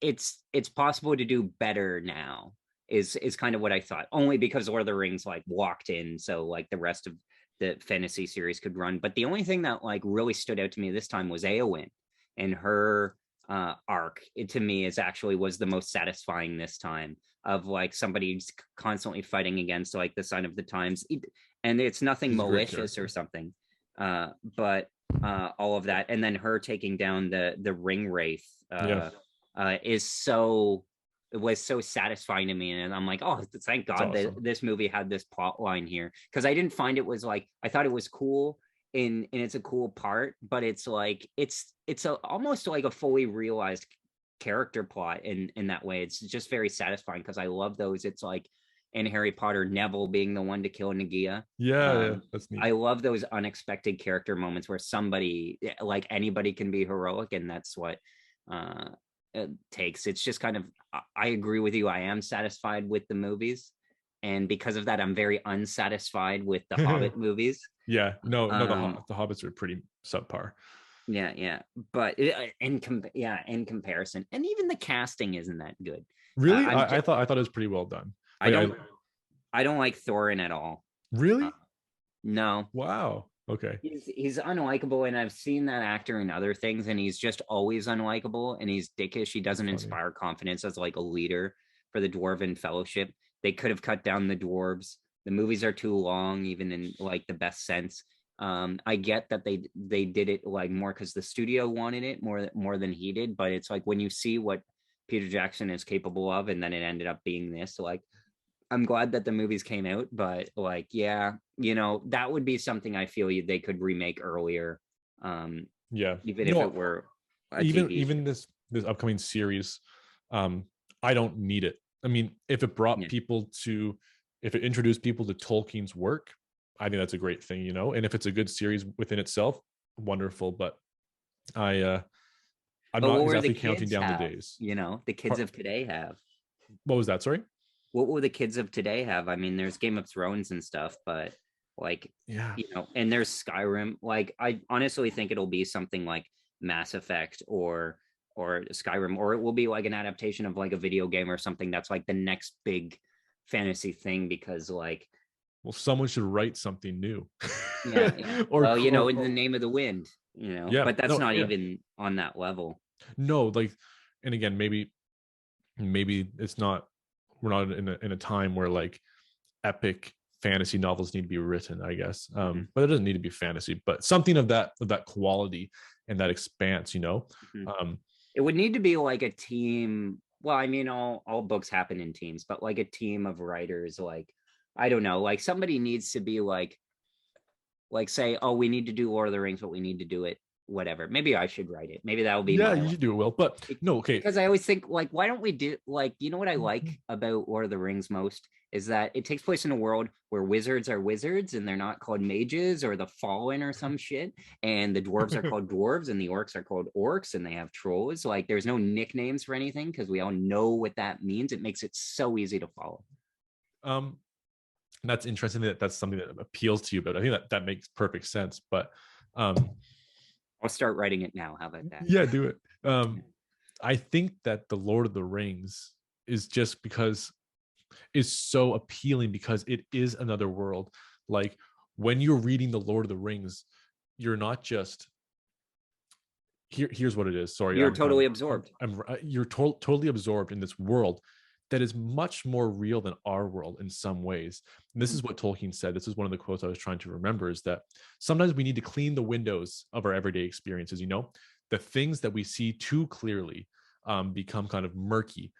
it's possible to do better now. Is kind of what I thought, only because Lord of the Rings like walked in, so like the rest of the fantasy series could run. But the only thing that like really stood out to me this time was Eowyn and her arc. It to me is actually was the most satisfying this time, of like somebody constantly fighting against like the sign of the times, and it's nothing She's a great malicious or character. something, but all of that, and then her taking down the ring wraith, Yeah, is so, it was so satisfying to me, and I'm like, oh, thank it's God that awesome. this movie had this plot line here, because I didn't find it was like, I thought it was cool and it's a cool part, but it's like it's a, almost like a fully realized character plot in that way. It's just very satisfying because I love those. It's like in Harry Potter, Neville being the one to kill Nagia. Yeah, yeah, um that's neat. I love those unexpected character moments where somebody, like anybody, can be heroic, and that's what uh it takes. It's just kind of, I agree with you. I am satisfied with the movies, and because of that, I'm very unsatisfied with the Hobbit movies. Yeah, no, no, um the Hobbits are pretty subpar. yeah, yeah, but yeah, in comparison, and even the casting isn't that good. Really, I'm I thought it was pretty well done. I Like don't I don't like Thorin at all. uh, really, no, wow, okay, he's unlikable, and I've seen that actor in other things, and he's just always unlikable, and he's dickish. He that's doesn't funny. inspire confidence as like a leader for the Dwarven Fellowship. They could have cut down the dwarves. The movies are too long, even in like the best sense. I get that they did it like more because the studio wanted it more than he did, but it's like when you see what Peter Jackson is capable of, and then it ended up being this, like, I'm glad that the movies came out, but like, yeah, you know, that would be something I feel they could remake earlier, um, Yeah, even if it no, were a even TV even show. this upcoming series, um, I don't need it. I mean, if it brought Yeah. people to, if it introduced people to Tolkien's work, I think that's a great thing, and if it's a good series within itself, wonderful. But I I'm But not what were the exactly counting kids down the have? days. You know, the kids Par- of today have. What was that? Sorry. What will the kids of today have? I mean, there's Game of Thrones and stuff, but like, Yeah. you know, and there's Skyrim. Like, I honestly think it'll be something like Mass Effect or Skyrim, or it will be like an adaptation of like a video game or something that's like the next big fantasy thing, because like, Well, someone should write something new, yeah, yeah. or Well, you know, or in the name of the wind, you know, yeah, but that's no, not yeah, even on that level. no, like, and again, maybe it's not. We're not in a time where like epic fantasy novels need to be written, I guess. Mhm, But it doesn't need to be fantasy, but something of that quality and that expanse. mhm. Um, It would need to be like a team. Well, I mean, all books happen in teams, but like a team of writers, like, I don't know, like somebody needs to be like say, oh, we need to do Lord of the Rings, but we need to do it whatever. Maybe I should write it. Maybe that will be yeah, my, you should do it well, but no, okay. because I always think, like, why don't we do, like, you know what I like about Lord of the Rings most is that it takes place in a world where wizards are wizards and they're not called mages or the fallen or some shit, and the dwarves are called dwarves and the orcs are called orcs, and they have trolls. Like, there's no nicknames for anything because we all know what that means. It makes it so easy to follow. um, that's interesting that that's something that appeals to you, but I think that makes perfect sense. But um, I'll start writing it now. How about that? yeah, do it. I think that the Lord of the Rings is just because is so appealing because it is another world. Like when you're reading the Lord of the Rings, you're not just here's what it is. Sorry, You're totally absorbed. you're totally absorbed in this world that is much more real than our world in some ways. And this Mhm. is what Tolkien said. This is one of the quotes I was trying to remember, is that sometimes we need to clean the windows of our everyday experiences. The things that we see too clearly become kind of murky,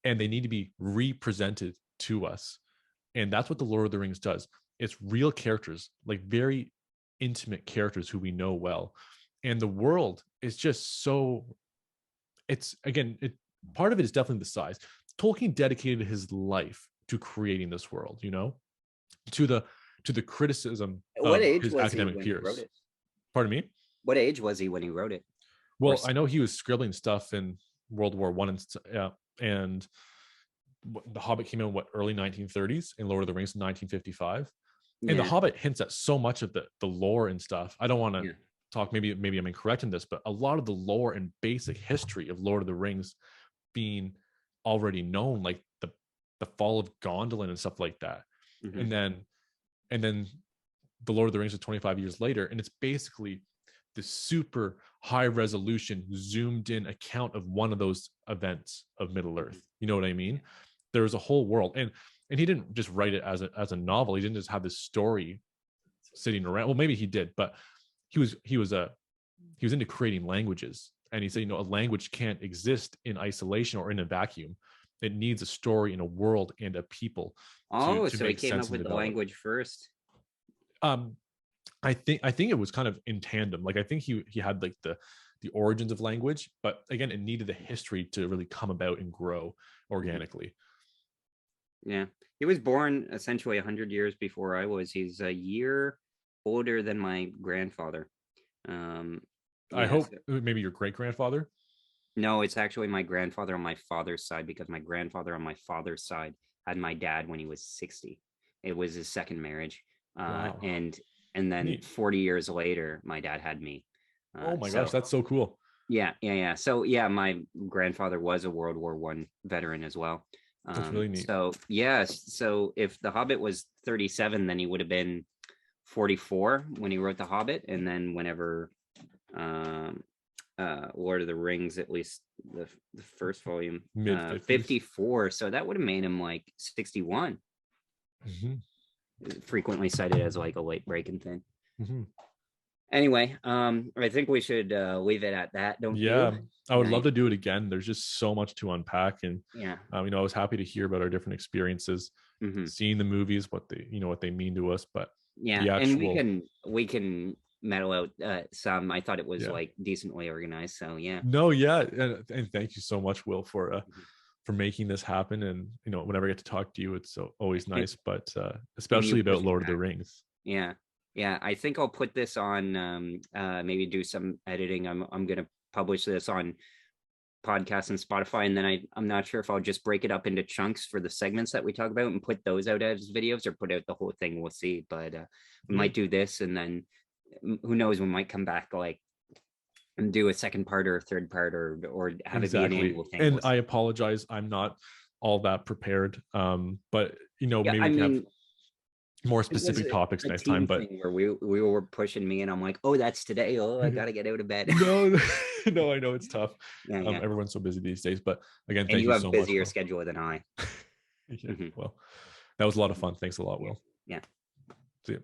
and they need to be represented to us. And that's what the Lord of the Rings does. It's real characters, like very intimate characters who we know well. And the world is just so, it's again, part of it is definitely the size. Tolkien dedicated his life to creating this world, to the criticism What of age his was he academic when he wrote peers. it? Pardon me? What age was he when he wrote it? Or Well, I know he was scribbling stuff in World War One, and The Hobbit came in early 1930s, and Lord of the Rings in 1955. And The yeah, Hobbit hints at so much of the lore and stuff. I don't want to yeah. talk, maybe I'm incorrect in this, but a lot of the lore and basic history of Lord of the Rings being already known, like the fall of Gondolin and stuff like that. Mm-hmm. And then the Lord of the Rings is 25 years later, and it's basically the super high resolution zoomed in account of one of those events of Middle Earth. You know what I mean? There was a whole world, and he didn't just write it as a novel. He didn't just have this story sitting around. Well, maybe he did, but he was into creating languages, and he said, a language can't exist in isolation or in a vacuum. It needs a story and a world and a people to Oh, so he make came sense up and with the develop. language first. I think it was kind of in tandem. Like I think he had like the origins of language, but again, it needed the history to really come about and grow organically. Yeah, he was born essentially 100 years before I was. He's a year older than my grandfather. I Yeah, hope maybe your great grandfather. no, it's actually my grandfather on my father's side, because my grandfather on my father's side had my dad when he was 60. It was his second marriage. Wow, And then neat. 40 years later, my dad had me. Oh my gosh, So that's so cool. yeah. So yeah, my grandfather was a World War One veteran as well. That's really neat. So yes, so if The Hobbit was 37, then he would have been 44 when he wrote The Hobbit, and then whenever um Lord of the Rings, at least the first volume, Mid 50s. 54. So that would have made him like 61. Mm-hmm. Frequently cited as like a late breaking thing. Mm-hmm. Anyway, I think we should leave it at that, don't you? Yeah, I would love Right. to do it again. There's just so much to unpack, and Yeah. I was happy to hear about our different experiences, Hmm. seeing the movies, what they mean to us, but Yeah, the and actual, we can metal out some. I thought it was yeah. like decently organized, so yeah. No, yeah, and thank you so much, Will, Mhm. for making this happen. And whenever I get to talk to you, it's always nice, but And you especially about pushing Lord of the back. Rings. Yeah. Yeah, I think I'll put this on maybe do some editing. I'm gonna publish this on podcasts and Spotify, and then I'm not sure if I'll just break it up into chunks for the segments that we talk about and put those out as videos, or put out the whole thing. We'll see, but we Yeah, might do this, and then who knows, we might come back like and do a second part or a third part, or have it be an exactly. annual thing. And We'll I see. apologize, I'm not all that prepared. But Yeah, maybe I we can have mean, more it was specific topics a next time. team But thing where we were pushing me, and I'm like, oh, that's today. Oh, I gotta get out of bed. no, no, I know it's tough. Yeah. Everyone's so busy these days. But again, And thank you you have so much, busier Will. schedule than I. Yeah, Mhm. well, that was a lot of fun. Thanks a lot, Yeah. Will. Yeah. See you.